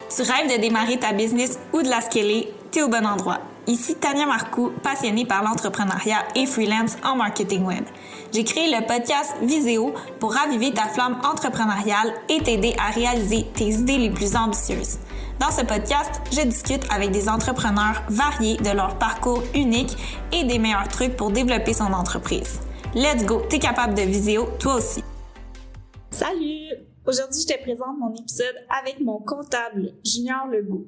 Tu rêves de démarrer ta business ou de la scaler? T'es au bon endroit. Ici Tania Marcoux, passionnée par l'entrepreneuriat et freelance en marketing web. J'ai créé le podcast Viséo pour raviver ta flamme entrepreneuriale et t'aider à réaliser tes idées les plus ambitieuses. Dans ce podcast, je discute avec des entrepreneurs variés de leur parcours unique et des meilleurs trucs pour développer son entreprise. Let's go, t'es capable de Viséo, toi aussi. Salut! Aujourd'hui, je te présente mon épisode avec mon comptable, Junior Legault.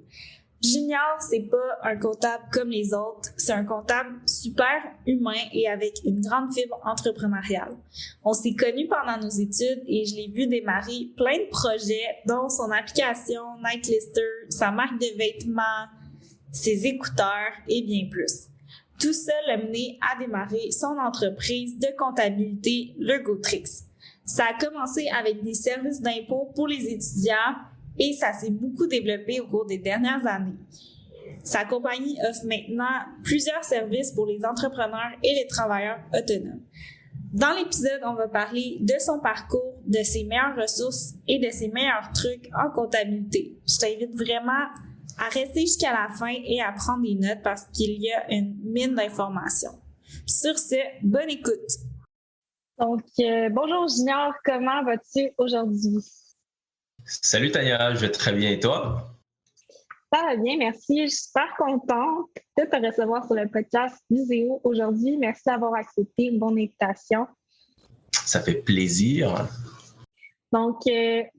Junior, c'est pas un comptable comme les autres, c'est un comptable super humain et avec une grande fibre entrepreneuriale. On s'est connus pendant nos études et je l'ai vu démarrer plein de projets, dont son application Nightlister, sa marque de vêtements, ses écouteurs et bien plus. Tout ça l'a mené à démarrer son entreprise de comptabilité Legautrix. Ça a commencé avec des services d'impôt pour les étudiants et ça s'est beaucoup développé au cours des dernières années. Sa compagnie offre maintenant plusieurs services pour les entrepreneurs et les travailleurs autonomes. Dans l'épisode, on va parler de son parcours, de ses meilleures ressources et de ses meilleurs trucs en comptabilité. Je t'invite vraiment à rester jusqu'à la fin et à prendre des notes parce qu'il y a une mine d'informations. Sur ce, bonne écoute! Donc, bonjour Junior, comment vas-tu aujourd'hui? Salut Tania, je vais très bien et toi? Ça va bien, merci. Je suis super contente de te recevoir sur le podcast Viséo aujourd'hui. Merci d'avoir accepté mon invitation. Ça fait plaisir. Donc,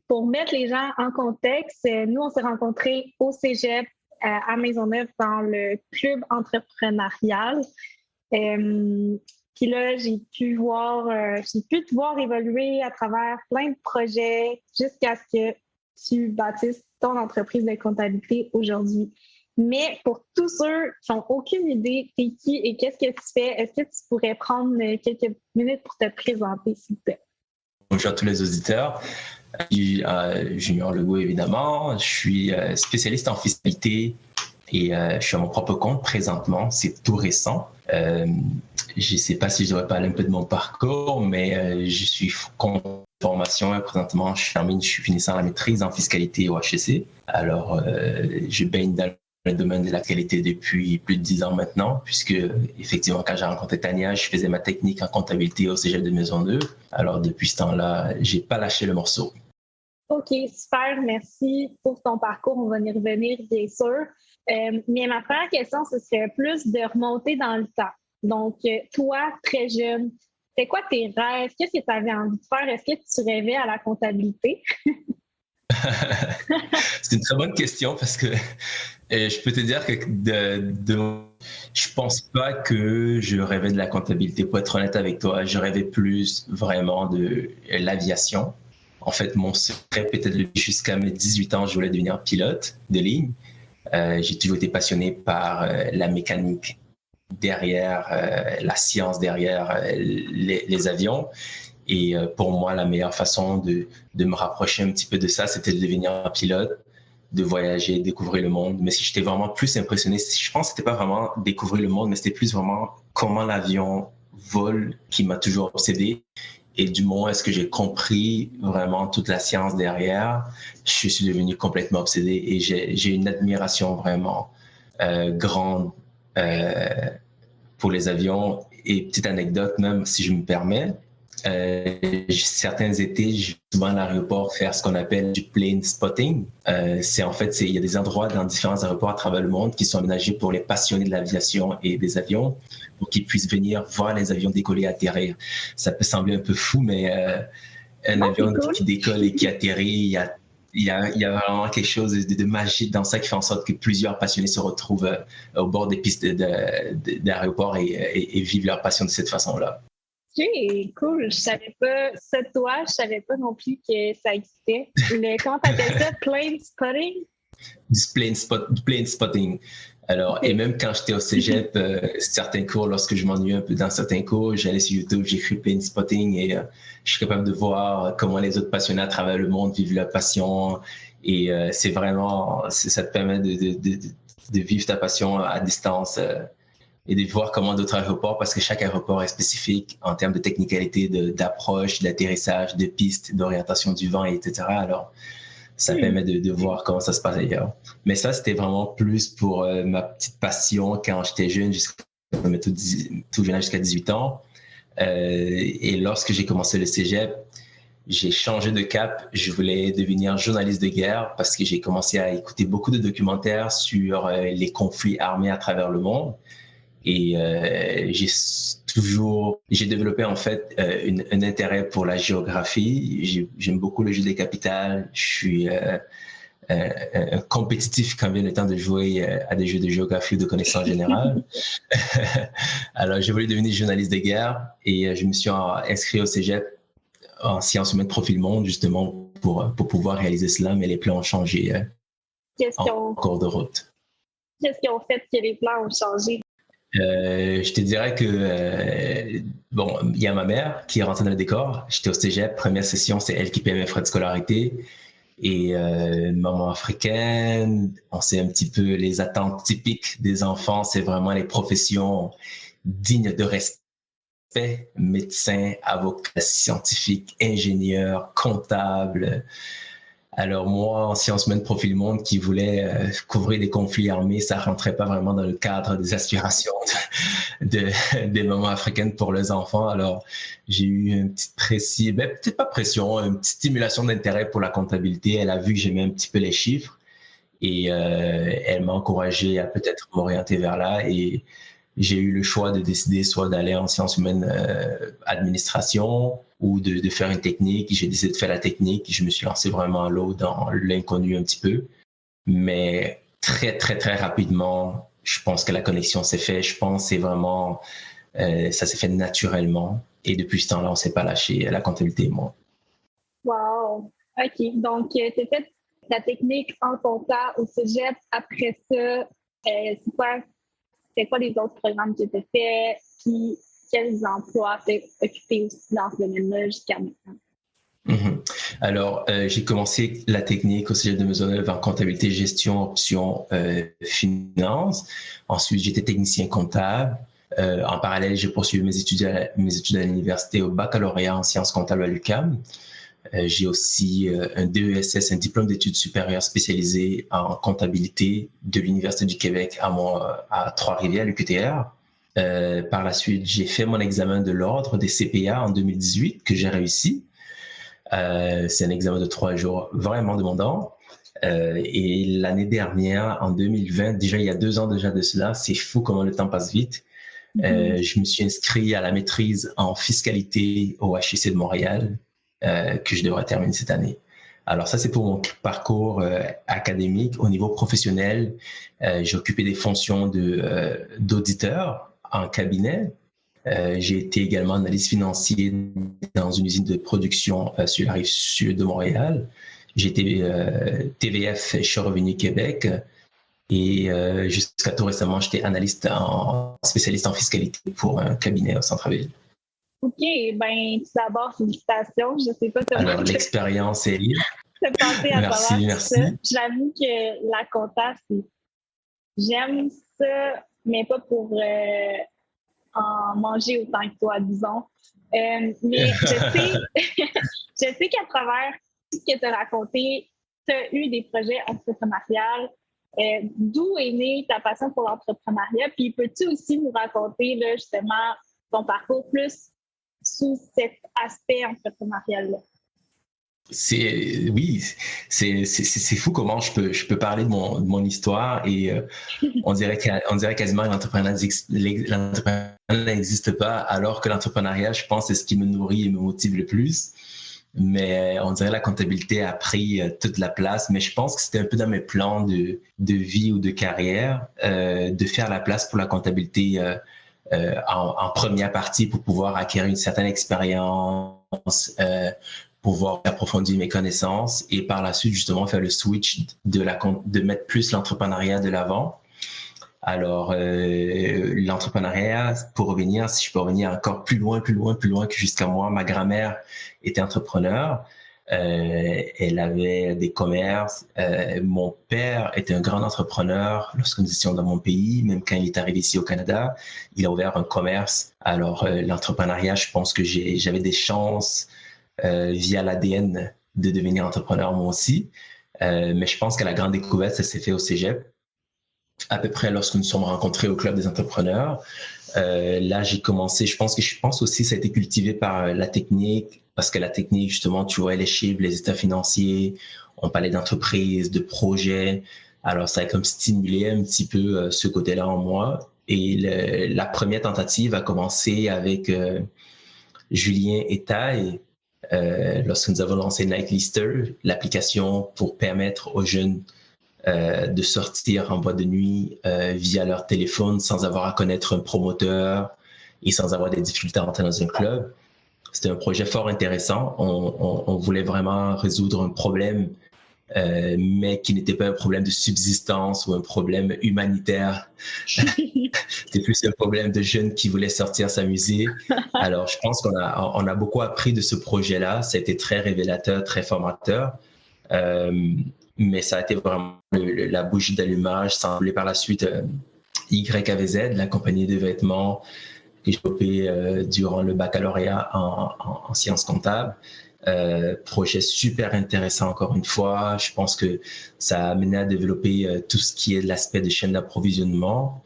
pour mettre les gens en contexte, nous, on s'est rencontrés au Cégep à Maisonneuve dans le club entrepreneurial. Puis là, j'ai pu te voir évoluer à travers plein de projets jusqu'à ce que tu bâtisses ton entreprise de comptabilité aujourd'hui. Mais pour tous ceux qui n'ont aucune idée, t'es qui et qu'est-ce que tu fais, est-ce que tu pourrais prendre quelques minutes pour te présenter, s'il te plaît? Bonjour à tous les auditeurs. Je suis Junior Legault, évidemment. Je suis spécialiste en fiscalité et je suis à mon propre compte présentement. C'est tout récent. Je ne sais pas si je devrais parler un peu de mon parcours, mais je suis en formation. Présentement, je suis finissant la maîtrise en fiscalité au HEC. Alors, je baigne dans le domaine de la qualité depuis plus de 10 ans maintenant, puisque effectivement, quand j'ai rencontré Tania, je faisais ma technique en comptabilité au Cégep de Maisonneuve. Alors, depuis ce temps-là, je n'ai pas lâché le morceau. OK, super. Merci pour ton parcours. On va y revenir, bien sûr. Mais ma première question, ce serait plus de remonter dans le temps. Donc, toi, très jeune, c'est quoi tes rêves? Qu'est-ce que tu avais envie de faire? Est-ce que tu rêvais à la comptabilité? C'est une très bonne question parce que je peux te dire que je pense pas que je rêvais de la comptabilité. Pour être honnête avec toi, je rêvais plus vraiment de l'aviation. En fait, mon secret, peut-être jusqu'à mes 18 ans, je voulais devenir pilote de ligne. J'ai toujours été passionné par la mécanique derrière, la science derrière les avions. Et pour moi, la meilleure façon de me rapprocher un petit peu de ça, c'était de devenir un pilote, de voyager, découvrir le monde. Mais si j'étais vraiment plus impressionné, je pense que c'était pas vraiment découvrir le monde, mais c'était plus vraiment comment l'avion vole qui m'a toujours obsédé. Et du moment où est-ce que j'ai compris vraiment toute la science derrière, je suis devenu complètement obsédé et j'ai une admiration vraiment grande pour les avions. Et petite anecdote même, si je me permets, certains étés, je vais souvent à l'aéroport faire ce qu'on appelle du plane spotting. Il y a des endroits dans différents aéroports à travers le monde qui sont aménagés pour les passionnés de l'aviation et des avions, pour qu'ils puissent venir voir les avions décoller et atterrir. Ça peut sembler un peu fou, mais un avion qui décolle et qui atterrit, il y a vraiment quelque chose de magique dans ça qui fait en sorte que plusieurs passionnés se retrouvent au bord des pistes d'aéroport et vivent leur passion de cette façon-là. OK, cool. Je savais pas ça de toi. Je savais pas non plus que ça existait. Comment t'appelles ça? Plane spotting? Du plane spotting. Alors, okay. Et même quand j'étais au cégep, certains cours, lorsque je m'ennuyais un peu dans certains cours, j'allais sur YouTube, j'écris plane spotting et je suis capable de voir comment les autres passionnés à travers le monde vivent leur passion. Et c'est vraiment, ça te permet de vivre ta passion à distance. Et de voir comment d'autres aéroports, parce que chaque aéroport est spécifique en termes de technicalité, d'approche, d'atterrissage, de pistes, d'orientation du vent, etc. Alors, Ça permet de voir comment ça se passe ailleurs. Mais ça, c'était vraiment plus pour ma petite passion quand j'étais jeune, tout jeune jusqu'à 18 ans. Et lorsque j'ai commencé le cégep, j'ai changé de cap. Je voulais devenir journaliste de guerre parce que j'ai commencé à écouter beaucoup de documentaires sur les conflits armés à travers le monde. Et j'ai développé en fait un intérêt pour la géographie. J'aime beaucoup le jeu des capitales. Je suis compétitif quand vient le temps de jouer à des jeux de géographie ou de connaissances générales. Alors, j'ai voulu devenir journaliste de guerre et je me suis inscrit au cégep en sciences humaines profil monde, justement, pour pouvoir réaliser cela, mais les plans ont changé en cours de route. Qu'est-ce qui ont fait que les plans ont changé? Je te dirais que, bon, il y a ma mère qui est rentrée dans le décor. J'étais au cégep, première session, c'est elle qui paie mes frais de scolarité. Et maman africaine, on sait un petit peu les attentes typiques des enfants, c'est vraiment les professions dignes de respect, médecin, avocat, scientifique, ingénieur, comptable. Alors moi, en sciences humaines profil monde, qui voulait couvrir des conflits armés, ça rentrait pas vraiment dans le cadre des aspirations des mamans africaines pour les enfants. Alors j'ai eu une petite pression, peut-être pas pression, une petite stimulation d'intérêt pour la comptabilité. Elle a vu que j'aimais un petit peu les chiffres et elle m'a encouragé à peut-être m'orienter vers là. Et j'ai eu le choix de décider soit d'aller en sciences humaines administration ou de faire une technique. J'ai décidé de faire la technique. Je me suis lancé vraiment à l'eau dans l'inconnu un petit peu. Mais très, très, très rapidement, je pense que la connexion s'est faite. Je pense que c'est vraiment, ça s'est fait naturellement. Et depuis ce temps-là, on ne s'est pas lâché, la comptabilité et moi. Wow! OK. Donc, tu as fait la technique en compta au cégep. Après ça, c'est quoi les autres programmes que tu as fait? Puis, quels emplois tu as occupés aussi dans ce domaine-là jusqu'à maintenant? Alors, j'ai commencé la technique au cégep de Maisonneuve en comptabilité, gestion, option, finance. Ensuite, j'étais technicien comptable. En parallèle, j'ai poursuivi mes études à l'université au baccalauréat en sciences comptables à l'UQAM. J'ai aussi un DESS, un diplôme d'études supérieures spécialisé en comptabilité de l'Université du Québec à Trois-Rivières, l'UQTR. Par la suite, j'ai fait mon examen de l'ordre des CPA en 2018 que j'ai réussi. C'est un examen de 3 jours vraiment demandant. Et l'année dernière, en 2020, déjà il y a 2 ans déjà de cela, c'est fou comment le temps passe vite. Je me suis inscrit à la maîtrise en fiscalité au HEC de Montréal que je devrais terminer cette année. Alors ça, c'est pour mon parcours académique. Au niveau professionnel, j'ai occupé des fonctions d'auditeur en cabinet. J'ai été également analyste financier dans une usine de production sur la rive sud de Montréal. J'ai été TVF chez Revenu Québec et jusqu'à tout récemment, j'étais spécialiste en fiscalité pour un cabinet au centre-ville. OK, bien, tout d'abord, félicitations. Je ne sais pas comment... Alors, l'expérience est libre. Merci. Ça. J'avoue que la compta, j'aime ça, mais pas pour en manger autant que toi, disons. Mais je sais qu'à travers tout ce que tu as raconté, tu as eu des projets entrepreneuriales. D'où est née ta passion pour l'entrepreneuriat? Puis peux-tu aussi nous raconter là, justement ton parcours plus sous cet aspect entrepreneurial-là? C'est fou comment je peux parler de mon histoire et on dirait quasiment que l'entrepreneuriat n'existe pas, alors que l'entrepreneuriat, je pense, c'est ce qui me nourrit et me motive le plus. Mais on dirait que la comptabilité a pris toute la place. Mais je pense que c'était un peu dans mes plans de vie ou de carrière de faire la place pour la comptabilité en première partie pour pouvoir acquérir une certaine expérience, pouvoir approfondir mes connaissances et par la suite justement faire le switch de mettre plus l'entrepreneuriat de l'avant. Alors l'entrepreneuriat, si je peux revenir encore plus loin que jusqu'à moi, ma grand-mère était entrepreneur. Elle avait des commerces. Mon père était un grand entrepreneur lorsque nous étions dans mon pays. Même quand il est arrivé ici au Canada, il a ouvert un commerce. Alors, l'entrepreneuriat, je pense que j'avais des chances via l'ADN de devenir entrepreneur moi aussi. Mais je pense que la grande découverte, ça s'est fait au cégep, à peu près lorsque nous sommes rencontrés au Club des entrepreneurs. Là, j'ai commencé, je pense aussi ça a été cultivé par la technique, parce que la technique, justement, tu vois les chiffres, les états financiers, on parlait d'entreprise, de projets. Alors, ça a comme stimulé un petit peu ce côté-là en moi. Et la première tentative a commencé avec Julien et Taille, lorsque nous avons lancé Nightlister, l'application pour permettre aux jeunes de sortir en boîte de nuit via leur téléphone sans avoir à connaître un promoteur et sans avoir des difficultés à rentrer dans un club. C'était un projet fort intéressant. On voulait vraiment résoudre un problème, mais qui n'était pas un problème de subsistance ou un problème humanitaire. C'était plus un problème de jeunes qui voulaient sortir s'amuser. Alors, je pense qu'on a beaucoup appris de ce projet-là. Ça a été très révélateur, très formateur. Mais ça a été vraiment la bougie d'allumage. Ça a enlevé par la suite YAVZ, la compagnie de vêtements que j'ai développée durant le baccalauréat en sciences comptables. Projet super intéressant encore une fois. Je pense que ça a amené à développer tout ce qui est de l'aspect de chaîne d'approvisionnement,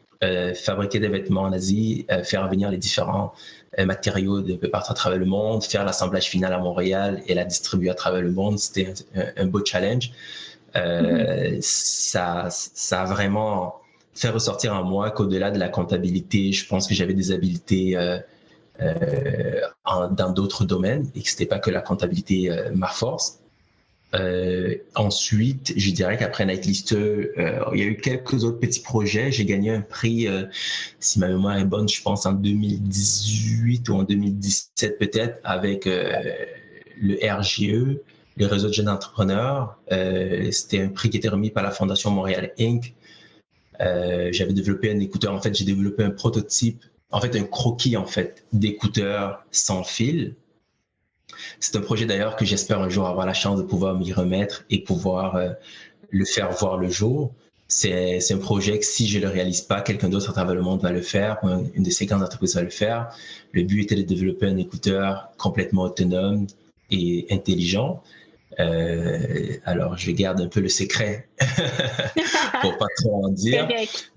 fabriquer des vêtements en Asie, faire venir les différents matériaux de peu partout à travers le monde, faire l'assemblage final à Montréal et la distribuer à travers le monde. C'était un beau challenge. Ça a vraiment fait ressortir en moi qu'au-delà de la comptabilité, je pense que j'avais des habiletés dans d'autres domaines et que c'était pas que la comptabilité ma force. Ensuite, je dirais qu'après Nightlister, il y a eu quelques autres petits projets. J'ai gagné un prix, si ma mémoire est bonne, je pense en 2018 ou en 2017 peut-être, avec le RGE, le réseau de jeunes entrepreneurs. C'était un prix qui était remis par la Fondation Montréal Inc. J'avais développé un écouteur. En fait, j'ai développé un prototype, en fait, un croquis en fait d'écouteurs sans fil. C'est un projet d'ailleurs que j'espère un jour avoir la chance de pouvoir m'y remettre et pouvoir le faire voir le jour. C'est un projet que si je le réalise pas, quelqu'un d'autre à travers le monde va le faire, une de ces grandes entreprises va le faire. Le but était de développer un écouteur complètement autonome et intelligent. Alors, je garde un peu le secret pour pas trop en dire.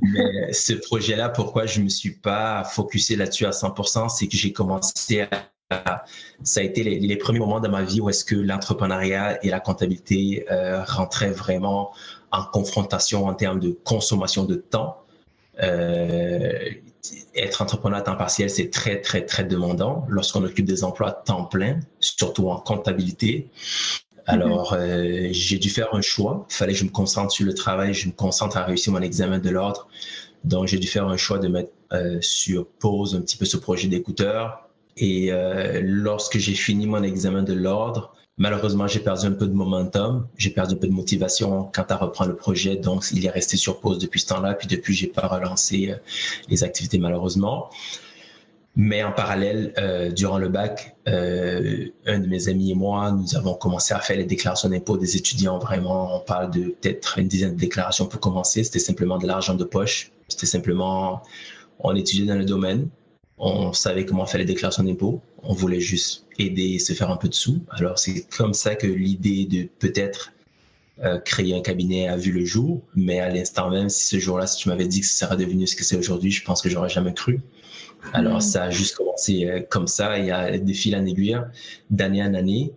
Mais ce projet-là, pourquoi je me suis pas focusé là-dessus à 100%, c'est que j'ai commencé ça a été les premiers moments de ma vie où est-ce que l'entrepreneuriat et la comptabilité rentraient vraiment en confrontation en termes de consommation de temps. Être entrepreneur à temps partiel, c'est très, très, très demandant lorsqu'on occupe des emplois à temps plein, surtout en comptabilité. Alors, j'ai dû faire un choix. Il fallait que je me concentre sur le travail, je me concentre à réussir mon examen de l'ordre. Donc, j'ai dû faire un choix de mettre sur pause un petit peu ce projet d'écouteur. Et lorsque j'ai fini mon examen de l'ordre, malheureusement, j'ai perdu un peu de momentum, j'ai perdu un peu de motivation quant à reprendre le projet. Donc, il est resté sur pause depuis ce temps-là. Puis depuis, j'ai pas relancé les activités malheureusement. Mais en parallèle, durant le bac, un de mes amis et moi, nous avons commencé à faire les déclarations d'impôts des étudiants. Vraiment, on parle de peut-être une dizaine de déclarations pour commencer. C'était simplement de l'argent de poche. C'était simplement, on étudiait dans le domaine. On savait comment faire les déclarations d'impôts. On voulait juste aider et se faire un peu de sous. Alors, c'est comme ça que l'idée de peut-être créer un cabinet a vu le jour. Mais à l'instant même, si ce jour-là, si tu m'avais dit que ce serait devenu ce que c'est aujourd'hui, je pense que j'aurais jamais cru. Alors, ça a juste commencé comme ça. Il y a des fils en aiguille, d'année en année.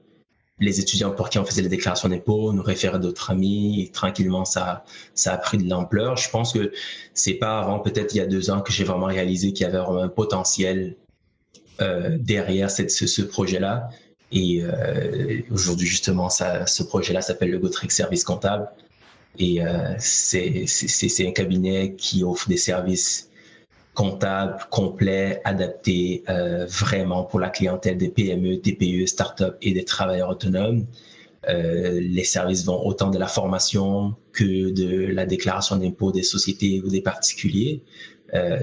Les étudiants pour qui on faisait les déclarations d'impôts nous référaient d'autres amis et tranquillement, ça a pris de l'ampleur. Je pense que c'est pas avant peut-être il y a 2 ans que j'ai vraiment réalisé qu'il y avait vraiment un potentiel derrière ce projet-là. Et aujourd'hui, justement, ce projet-là s'appelle le Gotrix Service Comptable. Et c'est un cabinet qui offre des services comptable, complet, adapté vraiment pour la clientèle des PME, TPE, start-up et des travailleurs autonomes. Les services vont autant de la formation que de la déclaration d'impôt des sociétés ou des particuliers.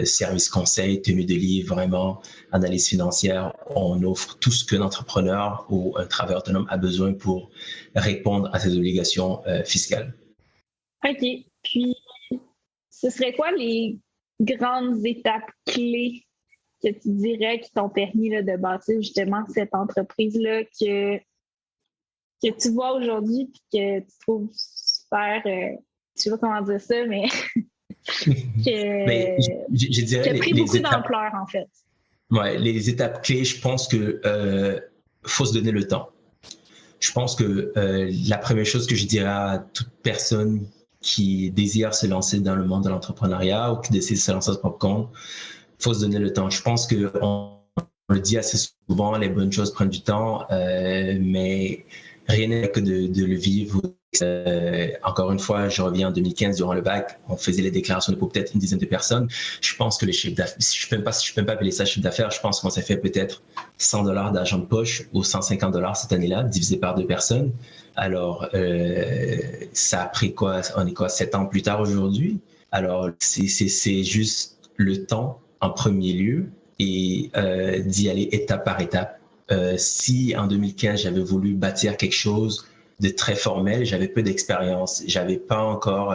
Service conseil, tenue de livre, vraiment, analyse financière. On offre tout ce qu'un entrepreneur ou un travailleur autonome a besoin pour répondre à ses obligations fiscales. OK. Puis, ce serait quoi les grandes étapes clés que tu dirais qui t'ont permis là, de bâtir justement cette entreprise-là que tu vois aujourd'hui et que tu trouves super, je sais pas comment dire ça, mais Mais je dirais qui a pris beaucoup étapes, d'ampleur, en fait. ouais, les étapes clés, je pense que faut se donner le temps. Je pense que la première chose que je dirais à toute personne qui désire se lancer dans le monde de l'entrepreneuriat ou qui décide de se lancer à son propre compte, faut se donner le temps. Je pense qu'on le dit assez souvent, les bonnes choses prennent du temps, mais rien n'est que de le vivre. Encore une fois, je reviens en 2015 durant le bac, on faisait les déclarations pour peut-être une dizaine de personnes. Je pense que les chiffres d'affaires, si je peux même pas appeler ça chiffre d'affaires, je pense qu'on s'est fait peut-être $100 d'argent de poche ou $150 cette année-là, divisé par 2 personnes. Alors, ça a pris quoi? On est quoi, 7 ans plus tard aujourd'hui? Alors, c'est juste le temps en premier lieu et d'y aller étape par étape. Si en 2015, j'avais voulu bâtir quelque chose de très formel, j'avais peu d'expérience, j'avais pas encore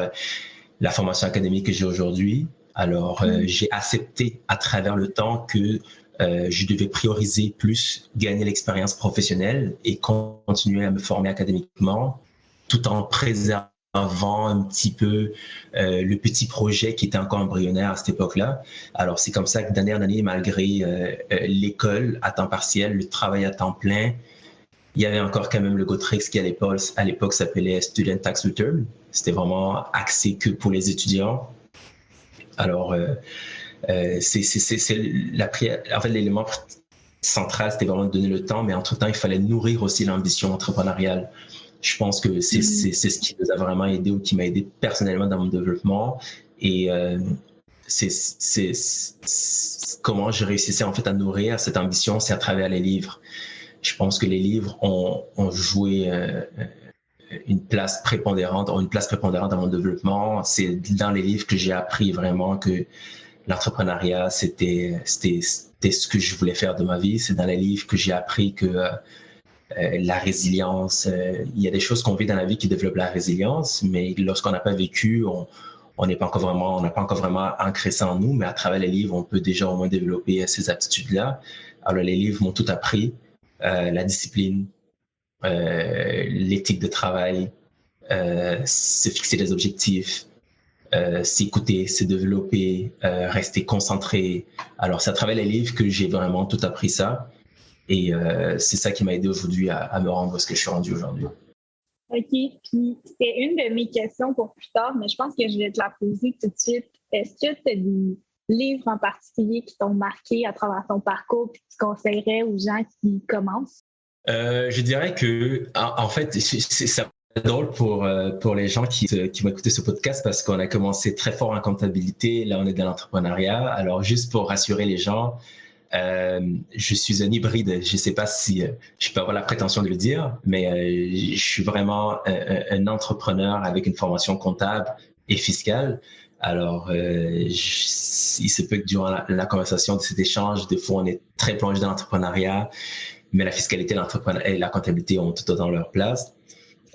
la formation académique que j'ai aujourd'hui. Alors, j'ai accepté à travers le temps que je devais prioriser plus gagner l'expérience professionnelle et continuer à me former académiquement, tout en préservant un petit peu le petit projet qui était encore embryonnaire à cette époque-là. Alors, c'est comme ça que d'année en année, malgré l'école à temps partiel, le travail à temps plein, il y avait encore quand même le Gotrix qui à l'époque s'appelait Student Tax Return. C'était vraiment axé que pour les étudiants. Alors, c'est en fait, l'élément central, c'était vraiment de donner le temps, mais entre-temps, il fallait nourrir aussi l'ambition entrepreneuriale. Je pense que c'est ce qui nous a vraiment aidé ou qui m'a aidé personnellement dans mon développement. Et comment je réussissais en fait à nourrir cette ambition, c'est à travers les livres. Je pense que les livres ont joué une place prépondérante dans mon développement. C'est dans les livres que j'ai appris vraiment que l'entrepreneuriat, c'était ce que je voulais faire de ma vie. C'est dans les livres que j'ai appris que la résilience, il y a des choses qu'on vit dans la vie qui développent la résilience, mais lorsqu'on n'a pas vécu, on n'a pas encore vraiment ancré ça en nous, mais à travers les livres, on peut déjà au moins développer ces aptitudes-là. Alors, les livres m'ont tout appris. La discipline, l'éthique de travail, se fixer des objectifs, s'écouter, se développer, rester concentré. Alors, c'est à travers les livres que j'ai vraiment tout appris ça. Et c'est ça qui m'a aidé aujourd'hui à me rendre ce que je suis rendu aujourd'hui. OK. Puis, c'était une de mes questions pour plus tard, mais je pense que je vais te la poser tout de suite. Est-ce que tu as des livres en particulier qui t'ont marqué à travers ton parcours et que tu conseillerais aux gens qui commencent? Je dirais que, en fait, c'est drôle pour les gens qui vont écouter ce podcast parce qu'on a commencé très fort en comptabilité. Là, on est dans l'entrepreneuriat. Alors, juste pour rassurer les gens, je suis un hybride. Je ne sais pas si je peux avoir la prétention de le dire, mais je suis vraiment un entrepreneur avec une formation comptable et fiscale. Alors, il se peut que durant la conversation de cet échange, des fois, on est très plongé dans l'entrepreneuriat, mais la fiscalité et la comptabilité ont tout autant leur place.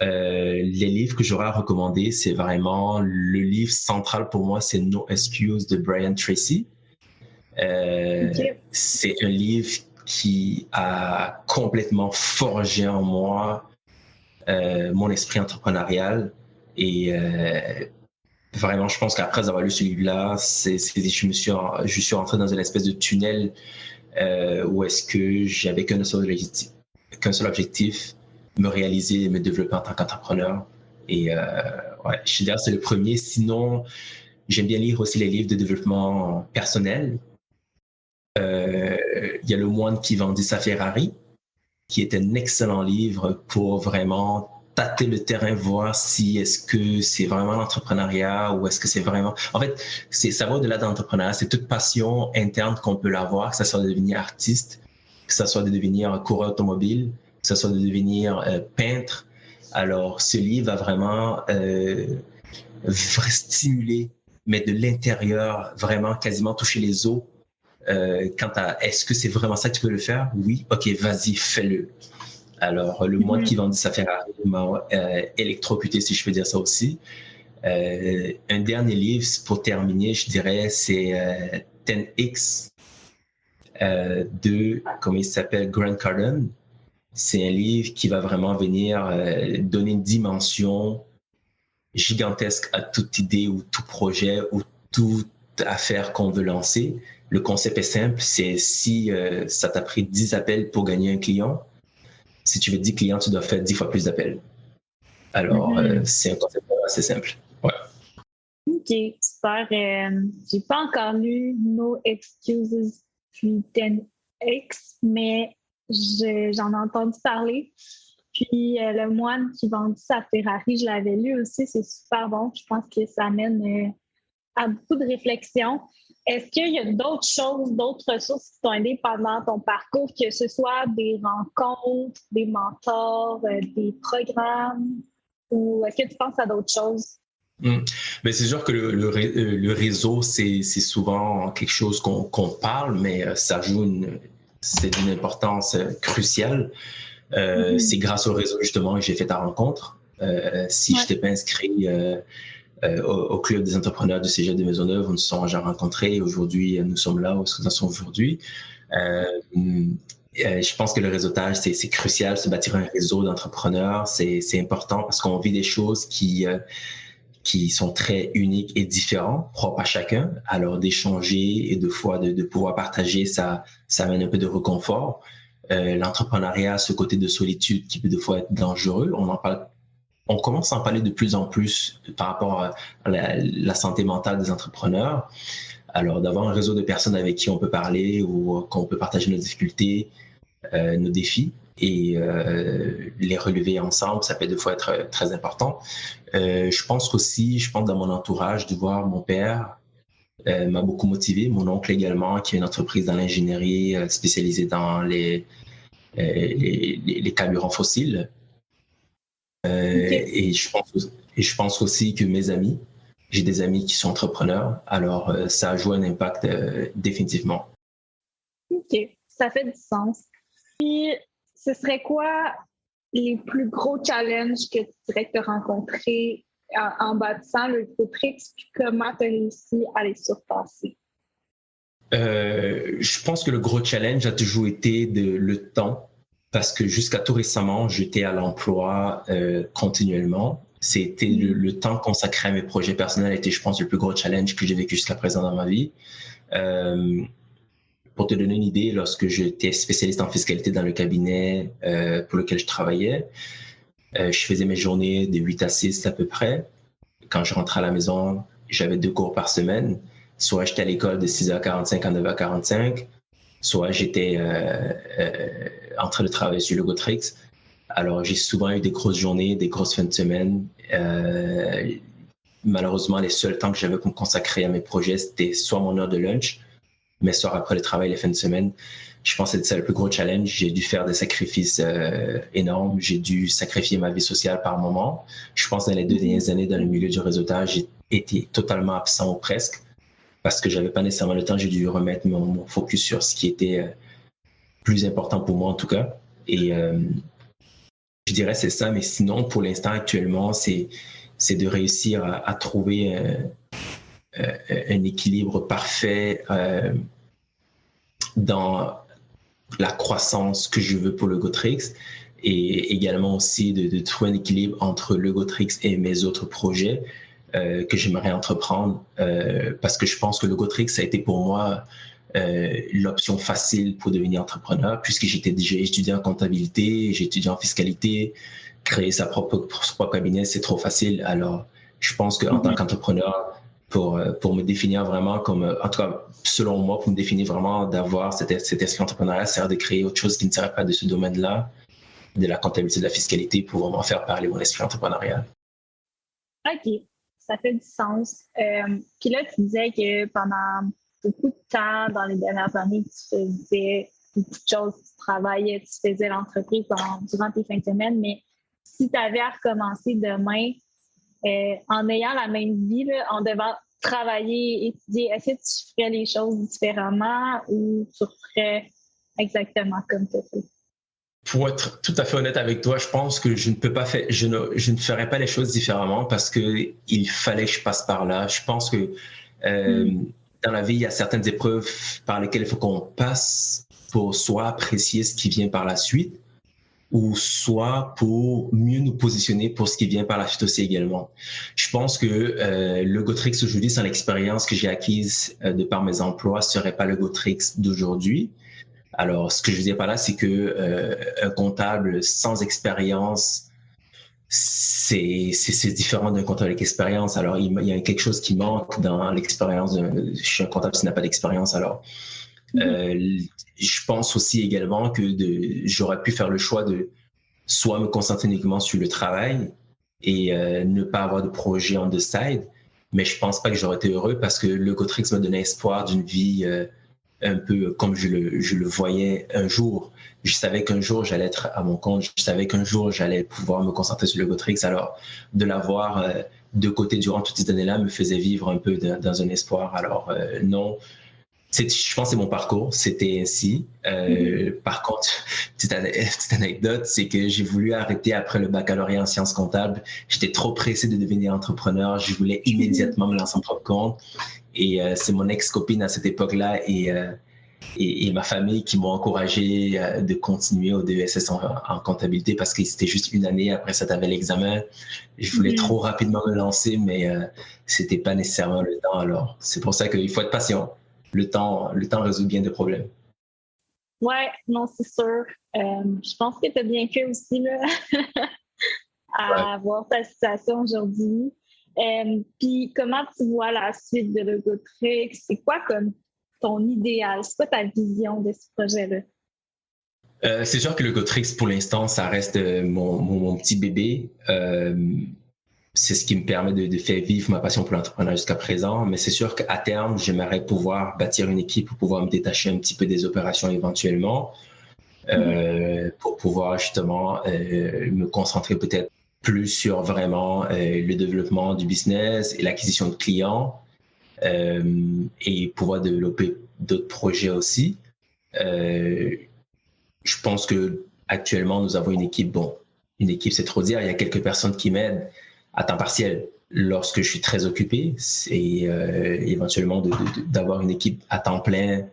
Les livres que j'aurais à recommander, c'est vraiment le livre central pour moi, c'est No Excuse de Brian Tracy. Okay. C'est un livre qui a complètement forgé en moi mon esprit entrepreneurial et vraiment, je pense qu'après avoir lu ce livre-là, je suis rentré dans une espèce de tunnel où est-ce que j'avais qu'un seul objectif, me réaliser et me développer en tant qu'entrepreneur. Et ouais, je dirais que c'est le premier. Sinon, j'aime bien lire aussi les livres de développement personnel. Il y a Le Moine qui vendit sa Ferrari, qui est un excellent livre pour vraiment tâter le terrain, voir si est-ce que c'est vraiment l'entrepreneuriat ou est-ce que c'est vraiment... En fait, ça va au-delà de l'entrepreneuriat. C'est toute passion interne qu'on peut avoir, que ce soit de devenir artiste, que ce soit de devenir coureur automobile, que ce soit de devenir peintre. Alors, ce livre va vraiment stimuler, mais de l'intérieur, vraiment quasiment toucher les os. Quant à est-ce que c'est vraiment ça que tu peux le faire? Oui, ok, vas-y, fais-le. Alors, Le Moine qui vendit sa Ferrari m'a électrocuté, si je peux dire ça aussi. Un dernier livre, pour terminer, je dirais, c'est 10X de, comment il s'appelle, Grant Cardone. C'est un livre qui va vraiment venir donner une dimension gigantesque à toute idée ou tout projet ou toute affaire qu'on veut lancer. Le concept est simple, c'est si ça t'a pris 10 appels pour gagner un client, si tu veux 10 clients, tu dois faire 10 fois plus d'appels. Alors, c'est un concept assez simple. Ouais. OK, super. J'ai pas encore lu No Excuses puis 10X, mais j'en ai entendu parler. Puis le moine qui vendit sa Ferrari, je l'avais lu aussi, c'est super bon. Je pense que ça amène à beaucoup de réflexion. Est-ce qu'il y a d'autres choses, d'autres ressources qui t'ont aidé pendant ton parcours, que ce soit des rencontres, des mentors, des programmes, ou est-ce que tu penses à d'autres choses? Mais c'est sûr que le réseau, c'est souvent quelque chose qu'on parle, mais c'est d'une importance cruciale. C'est grâce au réseau, justement, que j'ai fait ta rencontre. Si je n'étais pas inscrit au Club des entrepreneurs du Cégep de Maisonneuve, on nous sommes déjà rencontrés. Aujourd'hui, nous sommes là où nous sommes aujourd'hui. Je pense que le réseautage, c'est crucial. Se bâtir un réseau d'entrepreneurs, c'est important parce qu'on vit des choses qui sont très uniques et différents, propres à chacun. Alors, d'échanger et de pouvoir partager, ça amène un peu de réconfort. L'entrepreneuriat, ce côté de solitude qui peut des fois être dangereux, on commence à en parler de plus en plus par rapport à la santé mentale des entrepreneurs. Alors, d'avoir un réseau de personnes avec qui on peut parler ou qu'on peut partager nos difficultés, nos défis et les relever ensemble, ça peut des fois être très important. Je pense dans mon entourage, de voir mon père m'a beaucoup motivé, mon oncle également, qui a une entreprise dans l'ingénierie spécialisée dans les carburants fossiles. Okay. Et je pense aussi que j'ai des amis qui sont entrepreneurs, alors ça a joué un impact définitivement. OK, ça fait du sens. Puis, ce serait quoi les plus gros challenges que tu dirais que tu as rencontrés en bâtissant le GoTrix, puis comment tu as réussi à les surpasser? Je pense que le gros challenge a toujours été le temps, parce que jusqu'à tout récemment, j'étais à l'emploi continuellement. C'était le temps consacré à mes projets personnels était, je pense, le plus gros challenge que j'ai vécu jusqu'à présent dans ma vie. Pour te donner une idée, lorsque j'étais spécialiste en fiscalité dans le cabinet pour lequel je travaillais, je faisais mes journées de 8 à 6 à peu près. Quand je rentrais à la maison, j'avais 2 cours par semaine. Soit j'étais à l'école de 6h45 à 9h45, soit j'étais en train de travailler sur le GoTrix. Alors, j'ai souvent eu des grosses journées, des grosses fins de semaine. Malheureusement, les seuls temps que j'avais pour me consacrer à mes projets, c'était soit mon heure de lunch, mais soit après le travail, les fins de semaine. Je pense que c'est le plus gros challenge. J'ai dû faire des sacrifices énormes. J'ai dû sacrifier ma vie sociale par moment. Je pense que dans les 2 dernières années, dans le milieu du réseautage, j'ai été totalement absent ou presque parce que j'avais pas nécessairement le temps. J'ai dû remettre mon focus sur ce qui était plus important pour moi, en tout cas. Et je dirais c'est ça. Mais sinon, pour l'instant, actuellement, c'est de réussir à trouver un équilibre parfait dans la croissance que je veux pour le GoTrix et également aussi de trouver un équilibre entre le GoTrix et mes autres projets que j'aimerais entreprendre parce que je pense que le GoTrix a été pour moi l'option facile pour devenir entrepreneur puisque j'étais déjà étudiant en comptabilité, j'ai étudié en fiscalité, créer son propre cabinet, c'est trop facile. Alors, je pense qu'en tant qu'entrepreneur, pour me définir vraiment comme, en tout cas, selon moi, pour me définir vraiment d'avoir cet esprit entrepreneurial, c'est de créer autre chose qui ne serait pas de ce domaine-là, de la comptabilité, de la fiscalité, pour vraiment faire parler mon esprit entrepreneurial. OK, ça fait du sens. Puis là, tu disais que pendant beaucoup de temps, dans les dernières années, tu faisais beaucoup de choses, tu travaillais, tu faisais l'entreprise durant tes fins de semaine, mais si tu avais à recommencer demain, en ayant la même vie, là, en devant travailler, étudier, est-ce que tu ferais les choses différemment ou tu ferais exactement comme tu fais? Pour être tout à fait honnête avec toi, je pense que je ne ferais pas les choses différemment parce que il fallait que je passe par là. Je pense que dans la vie, il y a certaines épreuves par lesquelles il faut qu'on passe pour soit apprécier ce qui vient par la suite, ou soit pour mieux nous positionner pour ce qui vient par la suite aussi également. Je pense que le Gotrix aujourd'hui, sans l'expérience que j'ai acquise de par mes emplois, serait pas le Gotrix d'aujourd'hui. Alors, ce que je veux dire par là, c'est que un comptable sans expérience, c'est différent d'un comptable avec expérience. Alors, il y a quelque chose qui manque dans l'expérience. Je suis un comptable qui n'a pas d'expérience. Alors, je pense aussi également que j'aurais pu faire le choix de soit me concentrer uniquement sur le travail et ne pas avoir de projet on the side. Mais je pense pas que j'aurais été heureux parce que le Gotrix m'a donné espoir d'une vie un peu comme je le voyais un jour. Je savais qu'un jour, j'allais être à mon compte. Je savais qu'un jour, j'allais pouvoir me concentrer sur le Gotrix. Alors, de l'avoir de côté durant toutes ces années-là me faisait vivre un peu dans un espoir. Alors, non. Je pense que c'est mon parcours, c'était ainsi. Par contre, petite anecdote, c'est que j'ai voulu arrêter après le baccalauréat en sciences comptables. J'étais trop pressé de devenir entrepreneur. Je voulais immédiatement me lancer en propre compte. Et c'est mon ex-copine à cette époque-là et ma famille qui m'ont encouragé de continuer au DESS en comptabilité parce que c'était juste une année. Après ça, tu avais l'examen. Je voulais trop rapidement me lancer, mais c'était pas nécessairement le temps. Alors, c'est pour ça qu'il faut être patient. Le temps résout bien des problèmes. Ouais, non, c'est sûr. Je pense que tu as bien fait aussi là, à voir ta situation aujourd'hui. Puis comment tu vois la suite de Logotrix? C'est quoi comme ton idéal? C'est quoi ta vision de ce projet-là? C'est sûr que Logotrix, pour l'instant, ça reste mon petit bébé. C'est ce qui me permet de faire vivre ma passion pour l'entrepreneuriat jusqu'à présent. Mais c'est sûr qu'à terme, j'aimerais pouvoir bâtir une équipe pour pouvoir me détacher un petit peu des opérations éventuellement, pour pouvoir justement me concentrer peut-être plus sur vraiment le développement du business et l'acquisition de clients et pouvoir développer d'autres projets aussi. Je pense que actuellement nous avons une équipe, une équipe c'est trop dire, il y a quelques personnes qui m'aident à temps partiel lorsque je suis très occupé, et éventuellement d'avoir une équipe à temps plein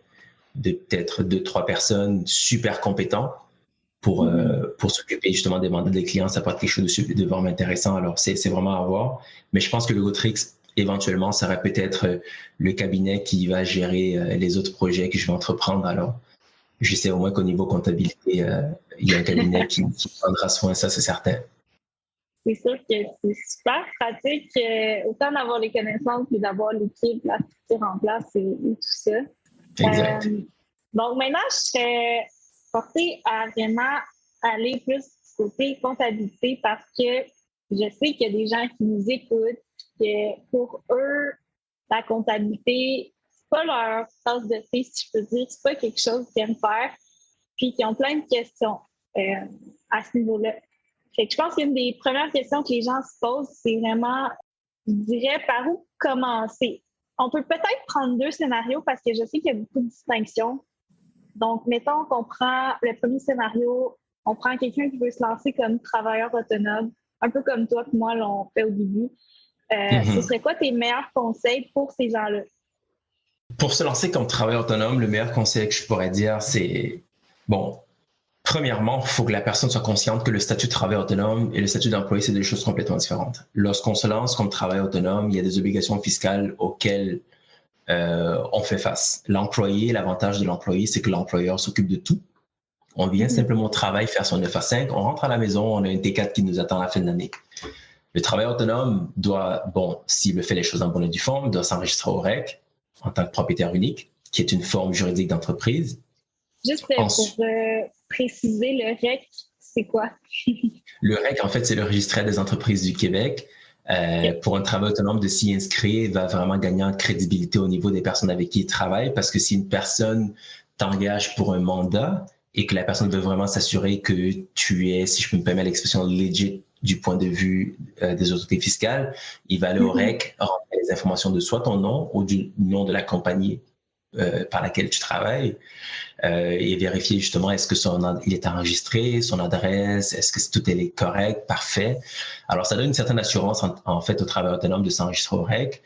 de peut-être 2-3 personnes super compétentes pour s'occuper justement des mandats des clients. Ça peut être quelque chose de vraiment intéressant. Alors, c'est vraiment à voir. Mais je pense que le Gotrix, éventuellement, serait peut-être le cabinet qui va gérer les autres projets que je vais entreprendre. Alors, je sais au moins qu'au niveau comptabilité, il y a un cabinet qui prendra soin, ça c'est certain. C'est sûr que c'est super pratique, autant d'avoir les connaissances que d'avoir l'équipe, la structure en place et tout ça. Exact. Donc maintenant, je serais portée à vraiment aller plus du côté comptabilité parce que je sais qu'il y a des gens qui nous écoutent, que pour eux, la comptabilité, c'est pas leur tasse de thé, si je peux dire, c'est pas quelque chose qu'ils aiment faire, puis qui ont plein de questions à ce niveau-là. Fait que je pense qu'une des premières questions que les gens se posent, c'est vraiment, je dirais, par où commencer? On peut peut-être prendre 2 scénarios parce que je sais qu'il y a beaucoup de distinctions. Donc, mettons qu'on prend le premier scénario, on prend quelqu'un qui veut se lancer comme travailleur autonome, un peu comme toi et moi l'on fait au début. Ce serait quoi tes meilleurs conseils pour ces gens-là? Pour se lancer comme travailleur autonome, le meilleur conseil que je pourrais dire, c'est, premièrement, il faut que la personne soit consciente que le statut de travailleur autonome et le statut d'employé, c'est des choses complètement différentes. Lorsqu'on se lance comme travailleur autonome, il y a des obligations fiscales auxquelles on fait face. L'employé, l'avantage de l'employé, c'est que l'employeur s'occupe de tout. On vient simplement au travail faire son 9 à 5, on rentre à la maison, on a une T4 qui nous attend à la fin de l'année. Le travailleur autonome doit, s'il fait les choses en bonne et due forme, doit s'enregistrer au REC en tant que propriétaire unique, qui est une forme juridique d'entreprise. Juste pour préciser, le REC, c'est quoi? Le REC, en fait, c'est le registraire des entreprises du Québec. Pour un travailleur autonome, de s'y inscrire va vraiment gagner en crédibilité au niveau des personnes avec qui il travaille, parce que si une personne t'engage pour un mandat et que la personne veut vraiment s'assurer que tu es, si je peux me permettre l'expression, legit du point de vue des autorités fiscales, il va aller au REC remplir les informations de soit ton nom ou du nom de la compagnie par laquelle tu travailles et vérifier justement est-ce que il est enregistré, son adresse, est-ce que tout est correct, parfait. Alors, ça donne une certaine assurance en fait au travailleur autonome de s'enregistrer au REC.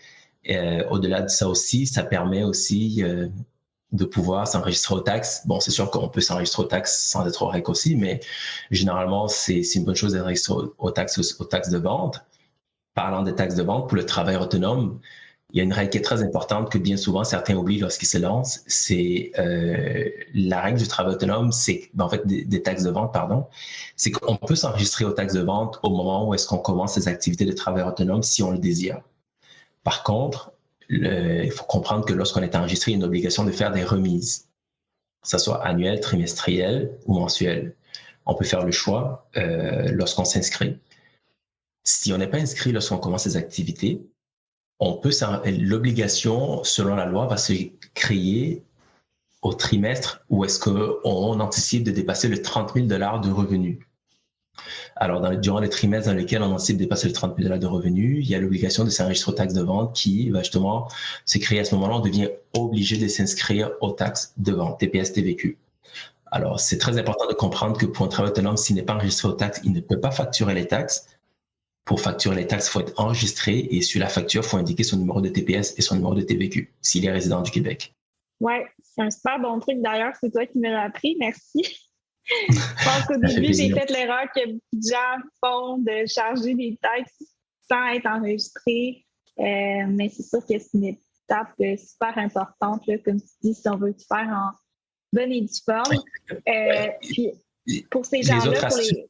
Au-delà de ça aussi, ça permet aussi de pouvoir s'enregistrer aux taxes. Bon, c'est sûr qu'on peut s'enregistrer aux taxes sans être au REC aussi, mais généralement, c'est une bonne chose d'être enregistré aux taxes de vente. Parlant des taxes de vente, pour le travailleur autonome, il y a une règle qui est très importante que bien souvent certains oublient lorsqu'ils se lancent. C'est la règle du travail autonome, c'est en fait des taxes de vente, pardon. C'est qu'on peut s'enregistrer aux taxes de vente au moment où est-ce qu'on commence les activités de travailleur autonome si on le désire. Par contre, il faut comprendre que lorsqu'on est enregistré, il y a une obligation de faire des remises, que ce soit annuelles, trimestrielles ou mensuelles. On peut faire le choix lorsqu'on s'inscrit. Si on n'est pas inscrit lorsqu'on commence les activités, l'obligation, selon la loi, va se créer au trimestre où est-ce qu'on anticipe de dépasser le 30 000 $ de revenus. Alors, durant le trimestre dans lequel on anticipe de dépasser le 30 000 $ de revenus, il y a l'obligation de s'enregistrer aux taxes de vente qui va justement se créer à ce moment-là. On devient obligé de s'inscrire aux taxes de vente, TPS, TVQ. Alors, c'est très important de comprendre que pour un travailleur autonome, s'il n'est pas enregistré aux taxes, il ne peut pas facturer les taxes. Pour facturer les taxes, il faut être enregistré et sur la facture, il faut indiquer son numéro de TPS et son numéro de TVQ s'il est résident du Québec. Oui, c'est un super bon truc d'ailleurs. C'est toi qui me l'as appris. Merci. Je pense qu'au début, j'ai fait l'erreur que beaucoup de gens font de charger des taxes sans être enregistré. Mais c'est sûr que c'est une étape super importante, là, comme tu dis, si on veut tout faire en bonne et due forme. Puis pour ces gens-là, pour les...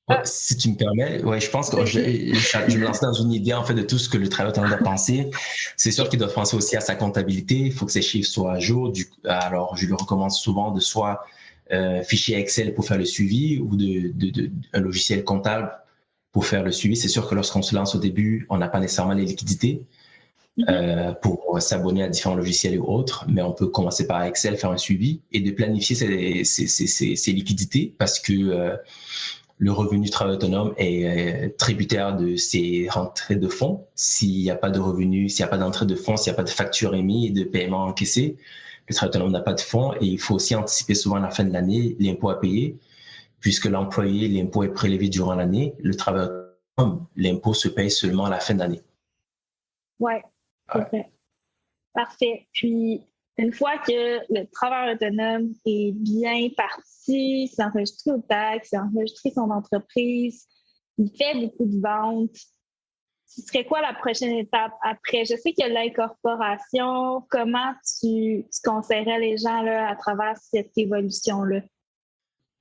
Ouais, si tu me permets, je pense que je me lance dans une idée en fait de tout ce que le travailleur autonome doit penser. C'est sûr qu'il doit penser aussi à sa comptabilité. Il faut que ses chiffres soient à jour. Alors, je lui recommande souvent de soit fichier Excel pour faire le suivi ou un logiciel comptable pour faire le suivi. C'est sûr que lorsqu'on se lance au début, on n'a pas nécessairement les liquidités pour s'abonner à différents logiciels et autres, mais on peut commencer par Excel, faire un suivi et de planifier ses liquidités parce que le revenu du travail autonome est tributaire de ses rentrées de fonds. S'il n'y a pas de revenus, s'il n'y a pas d'entrée de fonds, s'il n'y a pas de facture émise et de paiement encaissé, le travail autonome n'a pas de fonds et il faut aussi anticiper souvent à la fin de l'année l'impôt à payer. Puisque l'employé, l'impôt est prélevé durant l'année, le travail autonome, l'impôt se paye seulement à la fin d'année. Oui, c'est vrai. Parfait. Puis, une fois que le travailleur autonome est bien parti, s'est enregistré aux taxes, s'est enregistré son entreprise, il fait beaucoup de ventes, ce serait quoi la prochaine étape après? Je sais qu'il y a l'incorporation. Comment tu conseillerais les gens là, à travers cette évolution-là?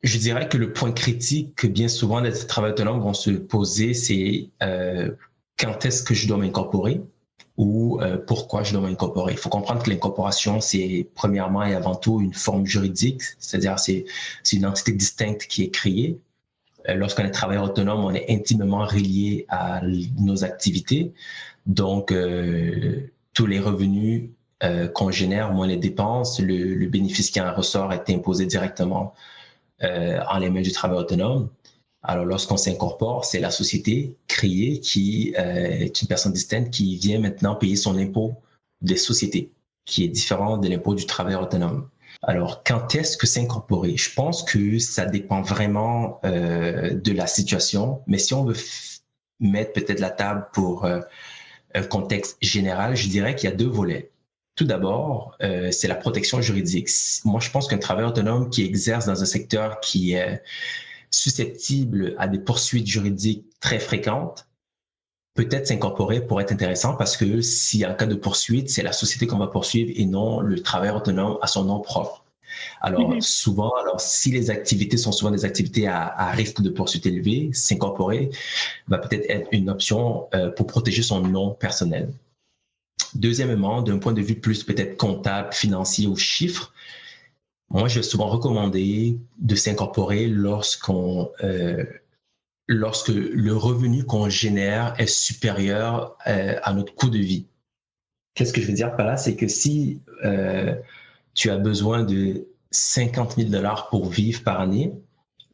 Je dirais que le point critique que bien souvent les travailleurs autonomes vont se poser, c'est quand est-ce que je dois m'incorporer? Ou pourquoi je dois m'incorporer. Il faut comprendre que l'incorporation, c'est premièrement et avant tout une forme juridique, c'est-à-dire c'est une entité distincte qui est créée. Lorsqu'on est travailleur autonome, on est intimement relié à nos activités. Donc, tous les revenus qu'on génère, moins les dépenses, le bénéfice qui en ressort est imposé directement en les mains du travailleur autonome. Alors, lorsqu'on s'incorpore, c'est la société créée qui est une personne distincte qui vient maintenant payer son impôt des sociétés, qui est différent de l'impôt du travailleur autonome. Alors, quand est-ce que s'incorporer? Je pense que ça dépend vraiment de la situation, mais si on veut mettre peut-être la table pour un contexte général, je dirais qu'il y a deux volets. Tout d'abord, c'est la protection juridique. Moi, je pense qu'un travailleur autonome qui exerce dans un secteur qui est susceptible à des poursuites juridiques très fréquentes, peut-être s'incorporer pour être intéressant parce que s'il y a un cas de poursuite, c'est la société qu'on va poursuivre et non le travailleur autonome à son nom propre. Alors, souvent, si les activités sont souvent des activités à risque de poursuite élevé, s'incorporer va peut-être être une option pour protéger son nom personnel. Deuxièmement, d'un point de vue plus peut-être comptable, financier ou chiffre, moi, je vais souvent recommander de s'incorporer lorsque le revenu qu'on génère est supérieur à notre coût de vie. Qu'est-ce que je veux dire par là? C'est que si tu as besoin de 50 000 $ pour vivre par année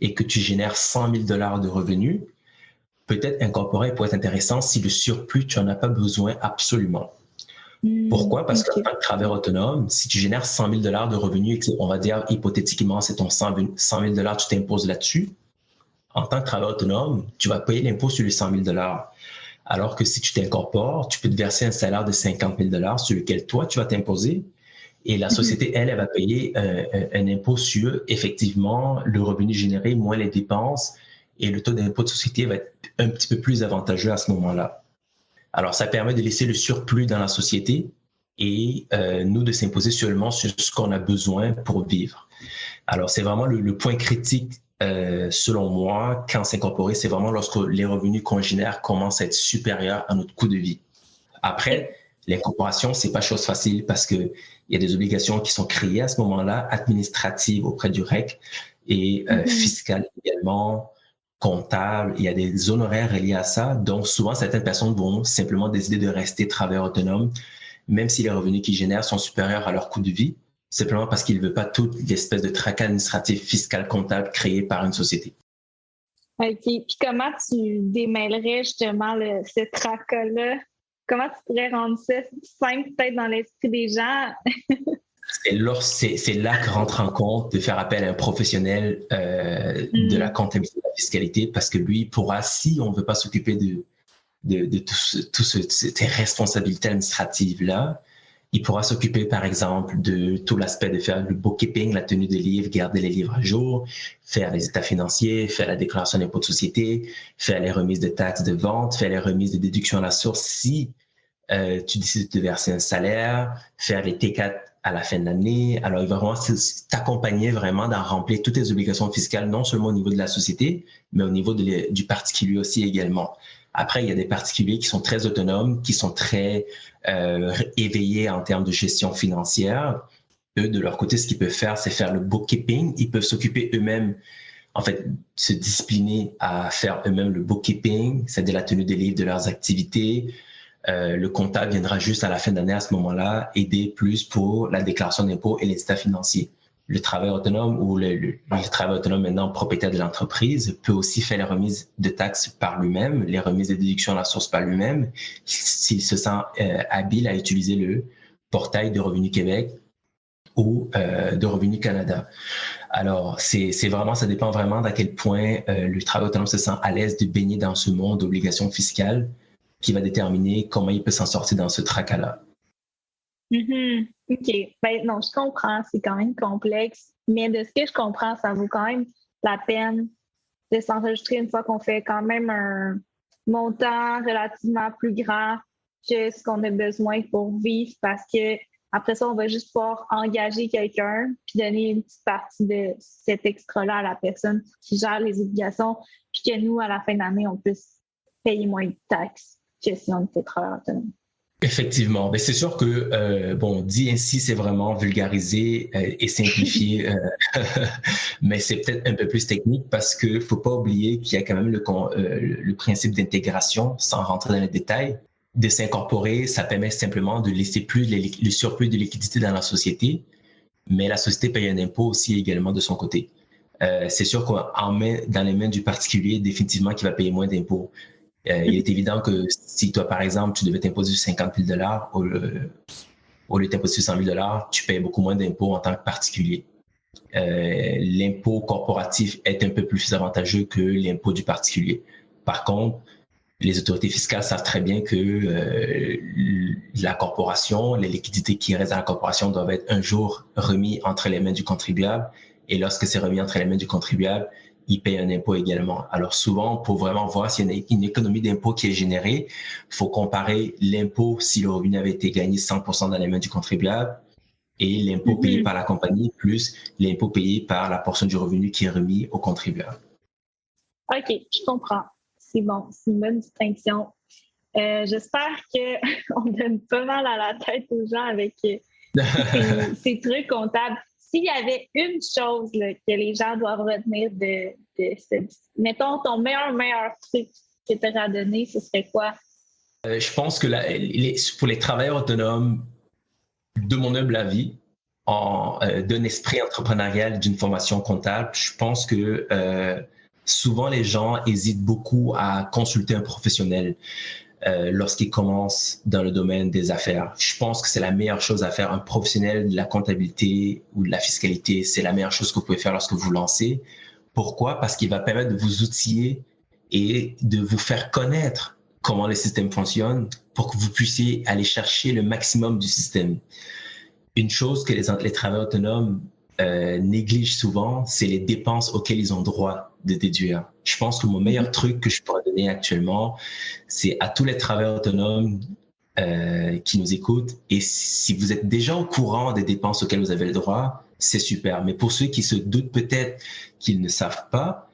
et que tu génères 100 000 $ de revenus, peut-être incorporer pourrait être intéressant si le surplus, tu n'en as pas besoin absolument. Pourquoi? Parce qu'en tant que travailleur autonome, si tu génères 100 000 $ de revenus, on va dire hypothétiquement, c'est ton 100 000 $, tu t'imposes là-dessus. En tant que travailleur autonome, tu vas payer l'impôt sur les 100 000 $. Alors que si tu t'incorpores, tu peux te verser un salaire de 50 000 $ sur lequel toi, tu vas t'imposer Et la société, elle va payer un impôt sur, effectivement, le revenu généré moins les dépenses, et le taux d'impôt de société va être un petit peu plus avantageux à ce moment-là. Alors, ça permet de laisser le surplus dans la société et nous de s'imposer seulement sur ce qu'on a besoin pour vivre. Alors, c'est vraiment le point critique, selon moi, quand s'incorporer, c'est vraiment lorsque les revenus qu'on génère commencent à être supérieurs à notre coût de vie. Après, l'incorporation, c'est pas chose facile parce que il y a des obligations qui sont créées à ce moment-là, administratives auprès du REC et fiscales également, comptables. Il y a des honoraires reliés à ça. Donc, souvent, certaines personnes vont simplement décider de rester travailleurs autonomes, même si les revenus qu'ils génèrent sont supérieurs à leur coût de vie, simplement parce qu'ils ne veulent pas toute l'espèce de tracas administratif, fiscal, comptable créé par une société. OK. Puis comment tu démêlerais justement ce tracas-là? Comment tu pourrais rendre ça simple peut-être dans l'esprit des gens? C'est là que rentre en compte de faire appel à un professionnel de la comptabilité et de la fiscalité, parce que lui pourra, si on ne veut pas s'occuper de ces responsabilités administratives-là, il pourra s'occuper, par exemple, de tout l'aspect de faire le bookkeeping, la tenue des livres, garder les livres à jour, faire les états financiers, faire la déclaration d'impôt de société, faire les remises de taxes de vente, faire les remises de déduction à la source si tu décides de te verser un salaire, faire les T4 à la fin de l'année. Alors, il va vraiment t'accompagner vraiment dans remplir toutes tes obligations fiscales, non seulement au niveau de la société, mais au niveau du particulier aussi également. Après, il y a des particuliers qui sont très autonomes, qui sont très éveillés en termes de gestion financière. Eux, de leur côté, ce qu'ils peuvent faire, c'est faire le bookkeeping. Ils peuvent s'occuper eux-mêmes, en fait, se discipliner à faire eux-mêmes le bookkeeping, c'est-à-dire la tenue des livres de leurs activités. Le comptable viendra juste à la fin d'année à ce moment-là aider plus pour la déclaration d'impôt et les états financiers. Le travailleur autonome ou le travailleur autonome maintenant propriétaire de l'entreprise peut aussi faire les remises de taxes par lui-même, les remises de déduction à la source par lui-même, s'il se sent habile à utiliser le portail de Revenu Québec ou de Revenu Canada. Alors, ça dépend vraiment d'à quel point le travailleur autonome se sent à l'aise de baigner dans ce monde d'obligations fiscales qui va déterminer comment il peut s'en sortir dans ce tracas-là. OK. Ben non, je comprends, c'est quand même complexe, mais de ce que je comprends, ça vaut quand même la peine de s'enregistrer une fois qu'on fait quand même un montant relativement plus grand que ce qu'on a besoin pour vivre, parce que après ça, on va juste pouvoir engager quelqu'un puis donner une petite partie de cet extra-là à la personne qui gère les obligations, puis que nous, à la fin de l'année, on puisse payer moins de taxes que si on était travailleur autonome. Effectivement. Mais c'est sûr que, dit ainsi, c'est vraiment vulgarisé et simplifié, mais c'est peut-être un peu plus technique parce qu'il ne faut pas oublier qu'il y a quand même le principe d'intégration, sans rentrer dans les détails. De s'incorporer, ça permet simplement de laisser plus le surplus de liquidité dans la société, mais la société paye un impôt aussi également de son côté. C'est sûr dans les mains du particulier, définitivement, qu'il va payer moins d'impôts. Il est évident que si toi, par exemple, tu devais t'imposer 50 000 $ au lieu de t'imposer 100 000 $, tu payes beaucoup moins d'impôts en tant que particulier. L'impôt corporatif est un peu plus avantageux que l'impôt du particulier. Par contre, les autorités fiscales savent très bien que la corporation, les liquidités qui restent à la corporation doivent être un jour remis entre les mains du contribuable. Et lorsque c'est remis entre les mains du contribuable, il paye un impôt également. Alors souvent, pour vraiment voir s'il y a une économie d'impôt qui est générée, il faut comparer l'impôt si le revenu avait été gagné 100% dans les mains du contribuable et l'impôt payé par la compagnie plus l'impôt payé par la portion du revenu qui est remis au contribuable. OK, je comprends. C'est bon, c'est une bonne distinction. J'espère qu'on donne pas mal à la tête aux gens avec ces trucs comptables. S'il y avait une chose là, que les gens doivent retenir de mettons, ton meilleur truc que tu aurais donné, ce serait quoi? Je pense que pour les travailleurs autonomes, de mon humble avis, d'un esprit entrepreneurial, d'une formation comptable, je pense que souvent les gens hésitent beaucoup à consulter un professionnel lorsqu'ils commencent dans le domaine des affaires. Je pense que c'est la meilleure chose à faire. Un professionnel de la comptabilité ou de la fiscalité, c'est la meilleure chose que vous pouvez faire lorsque vous lancez. Pourquoi? Parce qu'il va permettre de vous outiller et de vous faire connaître comment le système fonctionne pour que vous puissiez aller chercher le maximum du système. une chose que les travailleurs autonomes négligent souvent, c'est les dépenses auxquelles ils ont droit de déduire. Je pense que mon meilleur truc que je pourrais donner actuellement, c'est à tous les travailleurs autonomes qui nous écoutent, et si vous êtes déjà au courant des dépenses auxquelles vous avez le droit, c'est super. Mais pour ceux qui se doutent peut-être qu'ils ne savent pas,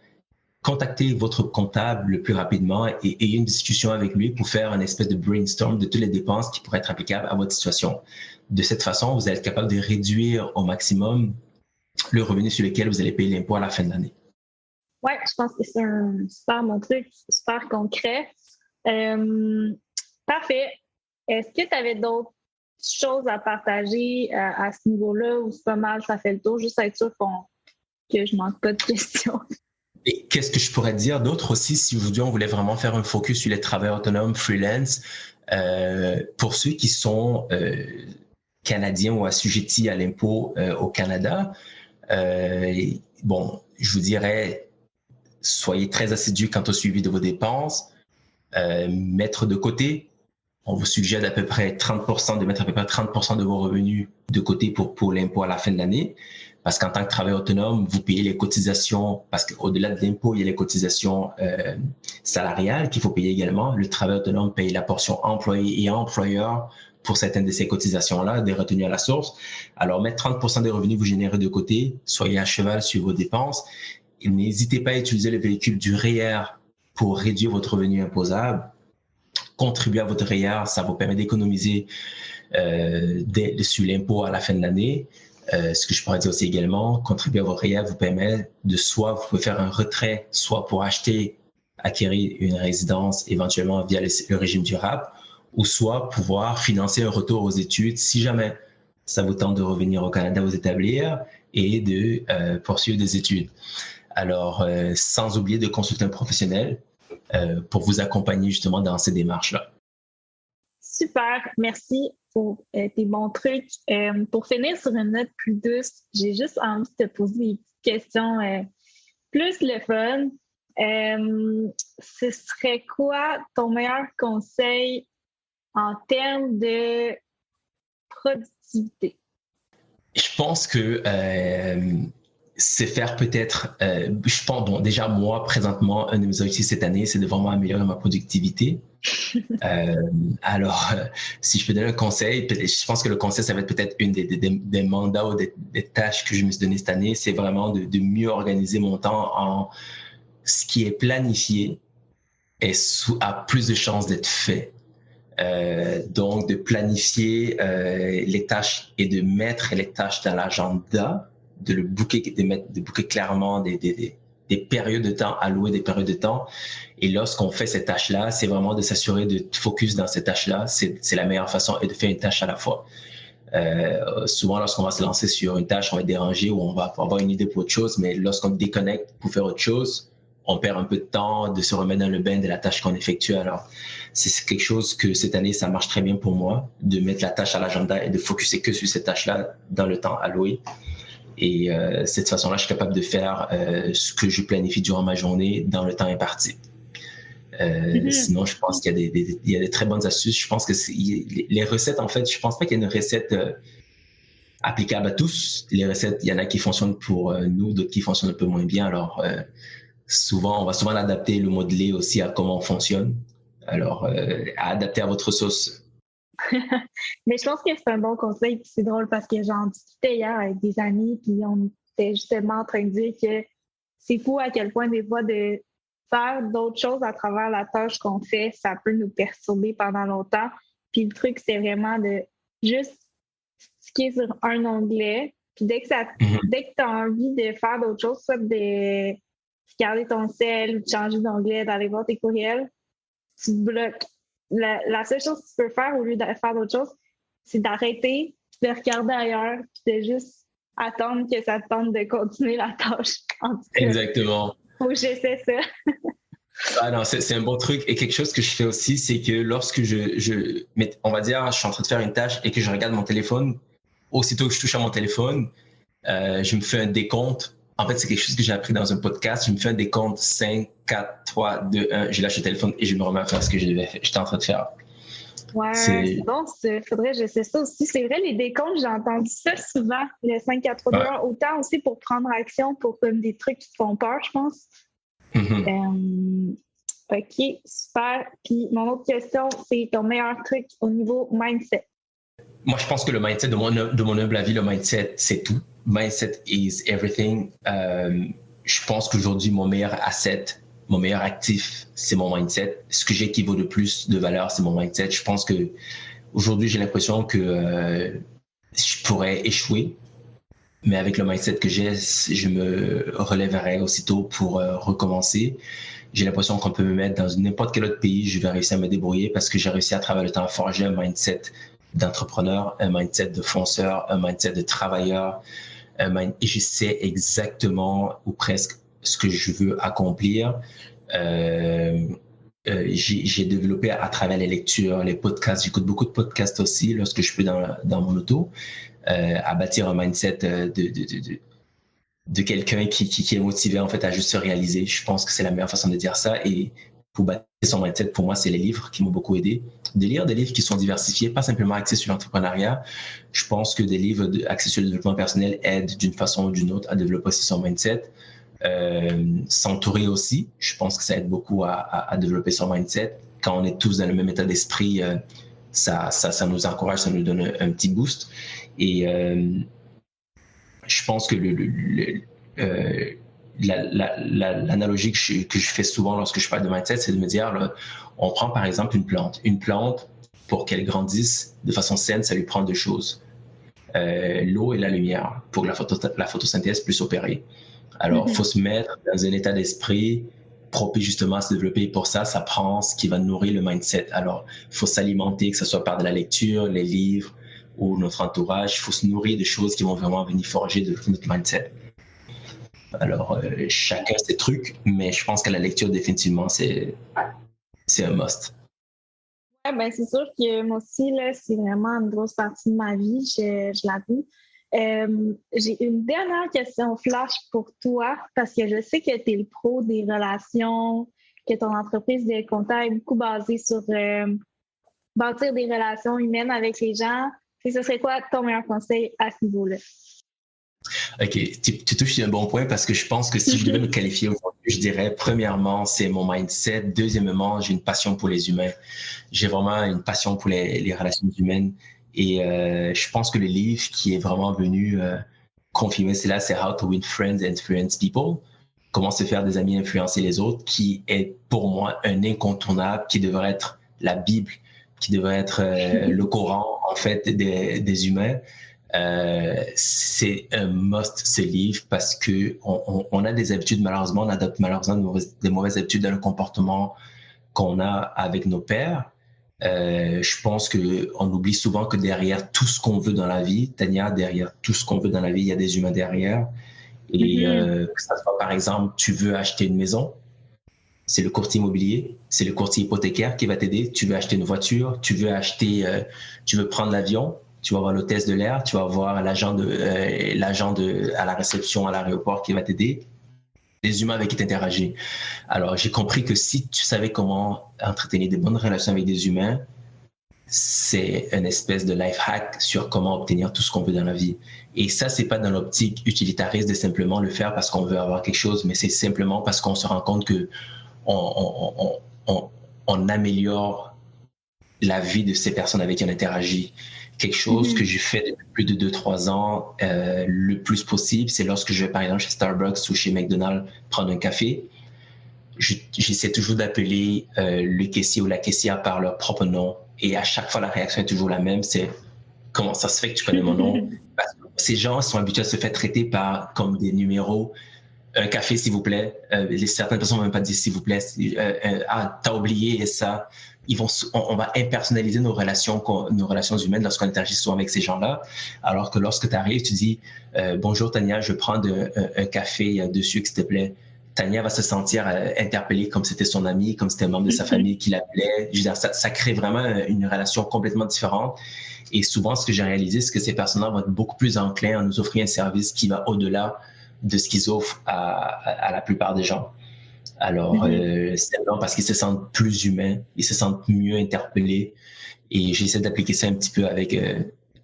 contactez votre comptable le plus rapidement et ayez une discussion avec lui pour faire une espèce de brainstorm de toutes les dépenses qui pourraient être applicables à votre situation. De cette façon, vous allez être capable de réduire au maximum le revenu sur lequel vous allez payer l'impôt à la fin de l'année. Oui, je pense que c'est un super bon truc, super concret. Parfait. Est-ce que tu avais d'autres choses à partager à ce niveau-là ou c'est pas mal, ça fait le tour, juste être sûr que je manque pas de questions? Et qu'est-ce que je pourrais dire d'autre aussi si aujourd'hui on voulait vraiment faire un focus sur les travailleurs autonomes freelance, pour ceux qui sont canadiens ou assujettis à l'impôt au Canada, bon, je vous dirais, soyez très assidus quant au suivi de vos dépenses, mettre de côté. On vous suggère de mettre à peu près 30% de vos revenus de côté pour l'impôt à la fin de l'année. Parce qu'en tant que travailleur autonome, vous payez les cotisations, parce qu'au-delà de l'impôt, il y a les cotisations salariales qu'il faut payer également. Le travailleur autonome paye la portion employé et employeur pour certaines de ces cotisations-là, des retenues à la source. Alors, mettre 30% des revenus que vous générez de côté, soyez à cheval sur vos dépenses. Et n'hésitez pas à utiliser le véhicule du REER pour réduire votre revenu imposable. Contribuer à votre REER, ça vous permet d'économiser sur l'impôt à la fin de l'année. Ce que je pourrais dire aussi également, contribuer à votre REER vous permet de soit vous pouvez faire un retrait, soit pour acquérir une résidence éventuellement via le régime du RAP, ou soit pouvoir financer un retour aux études si jamais ça vous tente de revenir au Canada vous établir et de poursuivre des études. Alors, sans oublier de consulter un professionnel pour vous accompagner justement dans ces démarches-là. Super, merci pour tes bons trucs. Pour finir sur une note plus douce, j'ai juste envie de te poser des petites questions plus le fun. Ce serait quoi ton meilleur conseil en termes de productivité? Je pense que c'est faire peut-être, je pense, bon, déjà moi, présentement, un de mes objectifs cette année, c'est de vraiment améliorer ma productivité. Alors, si je peux donner un conseil, je pense que le conseil, ça va être peut-être une des mandats ou des tâches que je me suis donné cette année, c'est vraiment de mieux organiser mon temps en ce qui est planifié et a plus de chances d'être fait. Donc, de planifier les tâches et de mettre les tâches dans l'agenda, de booker clairement des périodes de temps, allouer des périodes de temps. Et lorsqu'on fait ces tâches-là, c'est vraiment de s'assurer de focus dans ces tâches-là. C'est la meilleure façon et de faire une tâche à la fois. Souvent, lorsqu'on va se lancer sur une tâche, on va être dérangé ou on va avoir une idée pour autre chose, mais lorsqu'on déconnecte pour faire autre chose, on perd un peu de temps de se remettre dans le bain de la tâche qu'on effectue. Alors, c'est quelque chose que cette année, ça marche très bien pour moi, de mettre la tâche à l'agenda et de focuser que sur cette tâche-là dans le temps alloué. Et cette façon-là, je suis capable de faire ce que je planifie durant ma journée dans le temps imparti. Sinon, je pense qu'il y a des très bonnes astuces. Je pense que les recettes, en fait, je pense pas qu'il y ait une recette applicable à tous. Les recettes, il y en a qui fonctionnent pour nous, d'autres qui fonctionnent un peu moins bien. Alors, on va souvent l'adapter, le modeler aussi à comment on fonctionne. Alors, à adapter à votre sauce. Mais je pense que c'est un bon conseil, puis c'est drôle parce que j'en discutais hier avec des amis, puis on était justement en train de dire que c'est fou à quel point des fois de faire d'autres choses à travers la tâche qu'on fait, ça peut nous perturber pendant longtemps. Puis le truc, c'est vraiment de juste cliquer sur un onglet, puis dès que tu as envie de faire d'autres choses, soit de regarder ton cell ou de changer d'onglet, d'aller voir tes courriels, tu te bloques. La seule chose que tu peux faire au lieu de faire d'autres choses, c'est d'arrêter, de regarder ailleurs, puis de juste attendre que ça te tente de continuer la tâche. En tout cas, exactement. Faut que j'essaie ça. Ah non, c'est un bon truc. Et quelque chose que je fais aussi, c'est que lorsque on va dire, je suis en train de faire une tâche et que je regarde mon téléphone, aussitôt que je touche à mon téléphone, je me fais un décompte. En fait, c'est quelque chose que j'ai appris dans un podcast. Je me fais un décompte 5, 4, 3, 2, 1. Je lâche le téléphone et je me remets à faire ce que j'étais en train de faire. Ouais, c'est bon, faudrait que j'essaie ça aussi. C'est vrai, les décomptes, j'ai entendu ça souvent, le 5, 4, 3, 2, 1, autant aussi pour prendre action pour comme des trucs qui te font peur, je pense. OK, super. Puis mon autre question, c'est ton meilleur truc au niveau mindset. Moi, je pense que le mindset, de mon humble avis, le mindset, c'est tout. Mindset is everything. Je pense qu'aujourd'hui, mon meilleur asset, mon meilleur actif, c'est mon mindset. Ce que j'ai qui vaut le plus de valeur, c'est mon mindset. Je pense que aujourd'hui, j'ai l'impression que je pourrais échouer, mais avec le mindset que j'ai, je me relèverai aussitôt pour recommencer. J'ai l'impression qu'on peut me mettre dans n'importe quel autre pays, je vais réussir à me débrouiller parce que j'ai réussi à travers le temps à forger un mindset d'entrepreneur, un mindset de fonceur, un mindset de travailleur. Et je sais exactement ou presque ce que je veux accomplir. J'ai développé à travers les lectures, les podcasts. J'écoute beaucoup de podcasts aussi lorsque je suis dans mon auto, à bâtir un mindset de quelqu'un qui est motivé en fait à juste se réaliser. Je pense que c'est la meilleure façon de dire ça. Et pour bâtir son mindset, pour moi, c'est les livres qui m'ont beaucoup aidé. De lire des livres qui sont diversifiés, pas simplement axés sur l'entrepreneuriat. Je pense que des livres axés sur le développement personnel aident d'une façon ou d'une autre à développer aussi son mindset. S'entourer aussi, je pense que ça aide beaucoup à développer son mindset. Quand on est tous dans le même état d'esprit, ça nous encourage, ça nous donne un petit boost. Et je pense que l'analogie que je fais souvent lorsque je parle de mindset, c'est de me dire, là, on prend par exemple une plante. Une plante, pour qu'elle grandisse de façon saine, ça lui prend deux choses. L'eau et la lumière, pour que la photosynthèse puisse opérer. Alors, il faut se mettre dans un état d'esprit propice justement à se développer. Pour ça, ça prend ce qui va nourrir le mindset. Alors, il faut s'alimenter, que ce soit par de la lecture, les livres ou notre entourage. Il faut se nourrir de choses qui vont vraiment venir forger de notre mindset. Alors, chacun ses trucs, mais je pense que la lecture, définitivement, c'est un must. Ouais, ben c'est sûr que moi aussi, là, c'est vraiment une grosse partie de ma vie, je l'avoue. J'ai une dernière question flash pour toi, parce que je sais que tu es le pro des relations, que ton entreprise de comptable est beaucoup basée sur bâtir des relations humaines avec les gens. Et ce serait quoi ton meilleur conseil à ce niveau-là? OK, tu touches sur un bon point parce que je pense que si je devais me qualifier aujourd'hui, je dirais premièrement, c'est mon mindset. Deuxièmement, j'ai une passion pour les humains. J'ai vraiment une passion pour les relations humaines. Et je pense que le livre qui est vraiment venu confirmer cela, c'est How to Win Friends and Influence People. Comment se faire des amis et influencer les autres, qui est pour moi un incontournable, qui devrait être la Bible, qui devrait être le Coran, en fait, des humains. C'est un must, ce livre, parce que on a des habitudes, malheureusement, on adopte malheureusement des mauvaises habitudes dans le comportement qu'on a avec nos pairs. Je pense qu'on oublie souvent que derrière tout ce qu'on veut dans la vie, Tania, derrière tout ce qu'on veut dans la vie, il y a des humains derrière. Et que ça soit, par exemple, tu veux acheter une maison, c'est le courtier immobilier, c'est le courtier hypothécaire qui va t'aider. Tu veux acheter une voiture, tu veux prendre l'avion, tu vas voir l'hôtesse de l'air, tu vas voir l'agent à la réception à l'aéroport qui va t'aider. Les humains avec qui tu interagis. Alors, j'ai compris que si tu savais comment entretenir de bonnes relations avec des humains, c'est une espèce de life hack sur comment obtenir tout ce qu'on veut dans la vie. Et ça, c'est pas dans l'optique utilitariste de simplement le faire parce qu'on veut avoir quelque chose, mais c'est simplement parce qu'on se rend compte que on améliore la vie de ces personnes avec qui on interagit. Quelque chose que j'ai fait depuis plus de 2-3 ans le plus possible, c'est lorsque je vais par exemple chez Starbucks ou chez McDonald's prendre un café, j'essaie toujours d'appeler le caissier ou la caissière par leur propre nom et à chaque fois la réaction est toujours la même, c'est comment ça se fait que tu connais mon nom? Parce que ces gens sont habitués à se faire traiter comme des numéros. Un café s'il vous plaît, certaines personnes ne vont même pas dire s'il vous plaît, t'as oublié ça. On va impersonnaliser nos relations humaines lorsqu'on interagit souvent avec ces gens-là. Alors que lorsque tu arrives, tu dis bonjour Tania, je prends un café de sucre, s'il te plaît. Tania va se sentir interpellée comme c'était son ami, comme c'était un membre de sa famille qui l'appelait. Je veux dire, ça crée vraiment une relation complètement différente. Et souvent, ce que j'ai réalisé, c'est que ces personnes-là vont être beaucoup plus enclins à nous offrir un service qui va au-delà de ce qu'ils offrent à la plupart des gens. Alors, c'est vraiment parce qu'ils se sentent plus humains, ils se sentent mieux interpellés. Et j'essaie d'appliquer ça un petit peu avec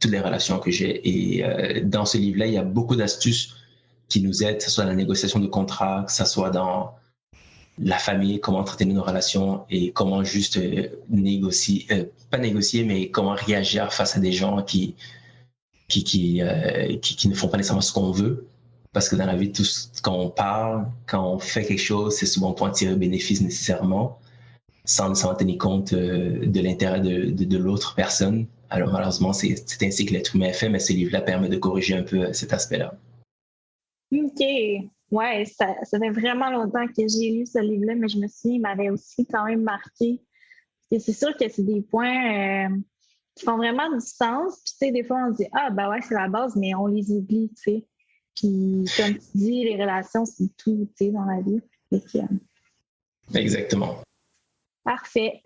toutes les relations que j'ai. Et dans ce livre-là, il y a beaucoup d'astuces qui nous aident, que ce soit dans la négociation de contrats, que ce soit dans la famille, comment entretenir nos relations et comment juste négocier, pas négocier, mais comment réagir face à des gens qui ne font pas nécessairement ce qu'on veut. Parce que dans la vie, quand on parle, quand on fait quelque chose, c'est souvent pour en tirer bénéfice nécessairement, sans tenir compte de l'intérêt de l'autre personne. Alors malheureusement, c'est ainsi que l'être humain est fait, mais ce livre-là permet de corriger un peu cet aspect-là. OK. Ouais, ça fait vraiment longtemps que j'ai lu ce livre-là, mais je me souviens, il m'avait aussi quand même marqué. Et c'est sûr que c'est des points qui font vraiment du sens. Puis, tu sais, des fois, on se dit, ah, ben ouais, c'est la base, mais on les oublie, tu sais. Puis, comme tu dis, les relations, c'est tout, tu sais, dans la vie. Exactement. Parfait.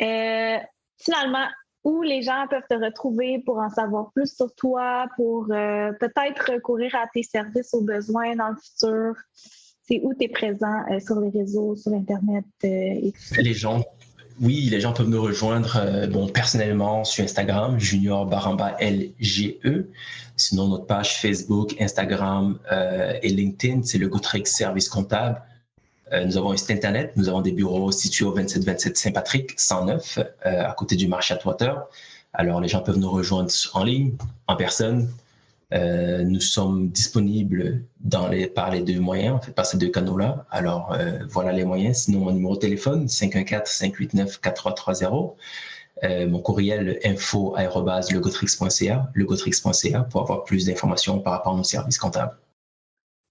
Finalement, où les gens peuvent te retrouver pour en savoir plus sur toi, pour peut-être recourir à tes services aux besoins dans le futur? C'est où tu es présent sur les réseaux, sur Internet et tout ça? Les gens peuvent nous rejoindre personnellement sur Instagram, Junior Baramba LGE. Sinon, notre page Facebook, Instagram et LinkedIn, c'est le Gotrix Service Comptable. Nous avons un site Internet. Nous avons des bureaux situés au 2727 Saint-Patrick, 109, à côté du marché Atwater. Alors, les gens peuvent nous rejoindre en ligne, en personne. Nous sommes disponibles par les deux moyens, en fait, par ces deux canaux-là. Alors, voilà les moyens. Sinon, mon numéro de téléphone, 514-589-4330. Mon courriel, info@legotrix.ca pour avoir plus d'informations par rapport à nos services comptables.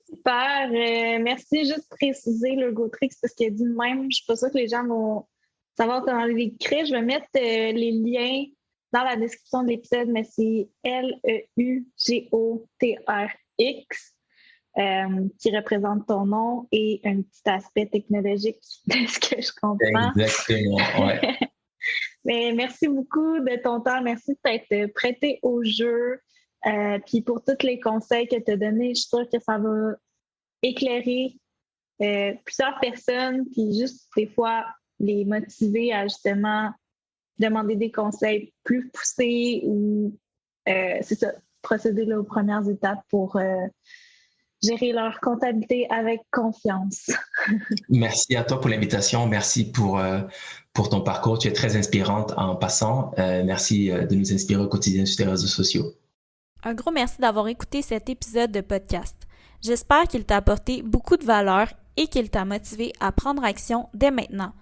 Super. Merci. Juste préciser le Gotrix parce qu'il a dit de même. Je ne suis pas sûre que les gens vont savoir comment l'écrire. Je vais mettre les liens dans la description de l'épisode, mais c'est LEUGOTRX qui représente ton nom et un petit aspect technologique de ce que je comprends. Exactement, ouais. Mais merci beaucoup de ton temps. Merci de t'être prêté au jeu. Puis pour tous les conseils que tu as donnés, je suis sûre que ça va éclairer plusieurs personnes, puis juste des fois les motiver à justement demander des conseils plus poussés ou c'est ça, procéder là, aux premières étapes pour gérer leur comptabilité avec confiance. Merci à toi pour l'invitation. Merci pour ton parcours. Tu es très inspirante en passant. Merci de nous inspirer au quotidien sur tes réseaux sociaux. Un gros merci d'avoir écouté cet épisode de podcast. J'espère qu'il t'a apporté beaucoup de valeur et qu'il t'a motivé à prendre action dès maintenant.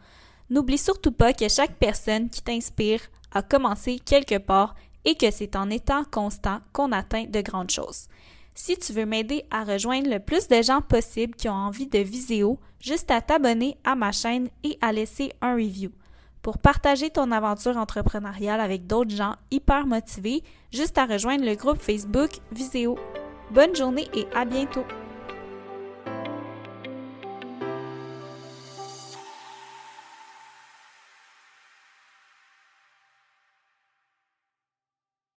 N'oublie surtout pas que chaque personne qui t'inspire a commencé quelque part et que c'est en étant constant qu'on atteint de grandes choses. Si tu veux m'aider à rejoindre le plus de gens possible qui ont envie de Viséo, juste à t'abonner à ma chaîne et à laisser un review. Pour partager ton aventure entrepreneuriale avec d'autres gens hyper motivés, juste à rejoindre le groupe Facebook Viséo. Bonne journée et à bientôt!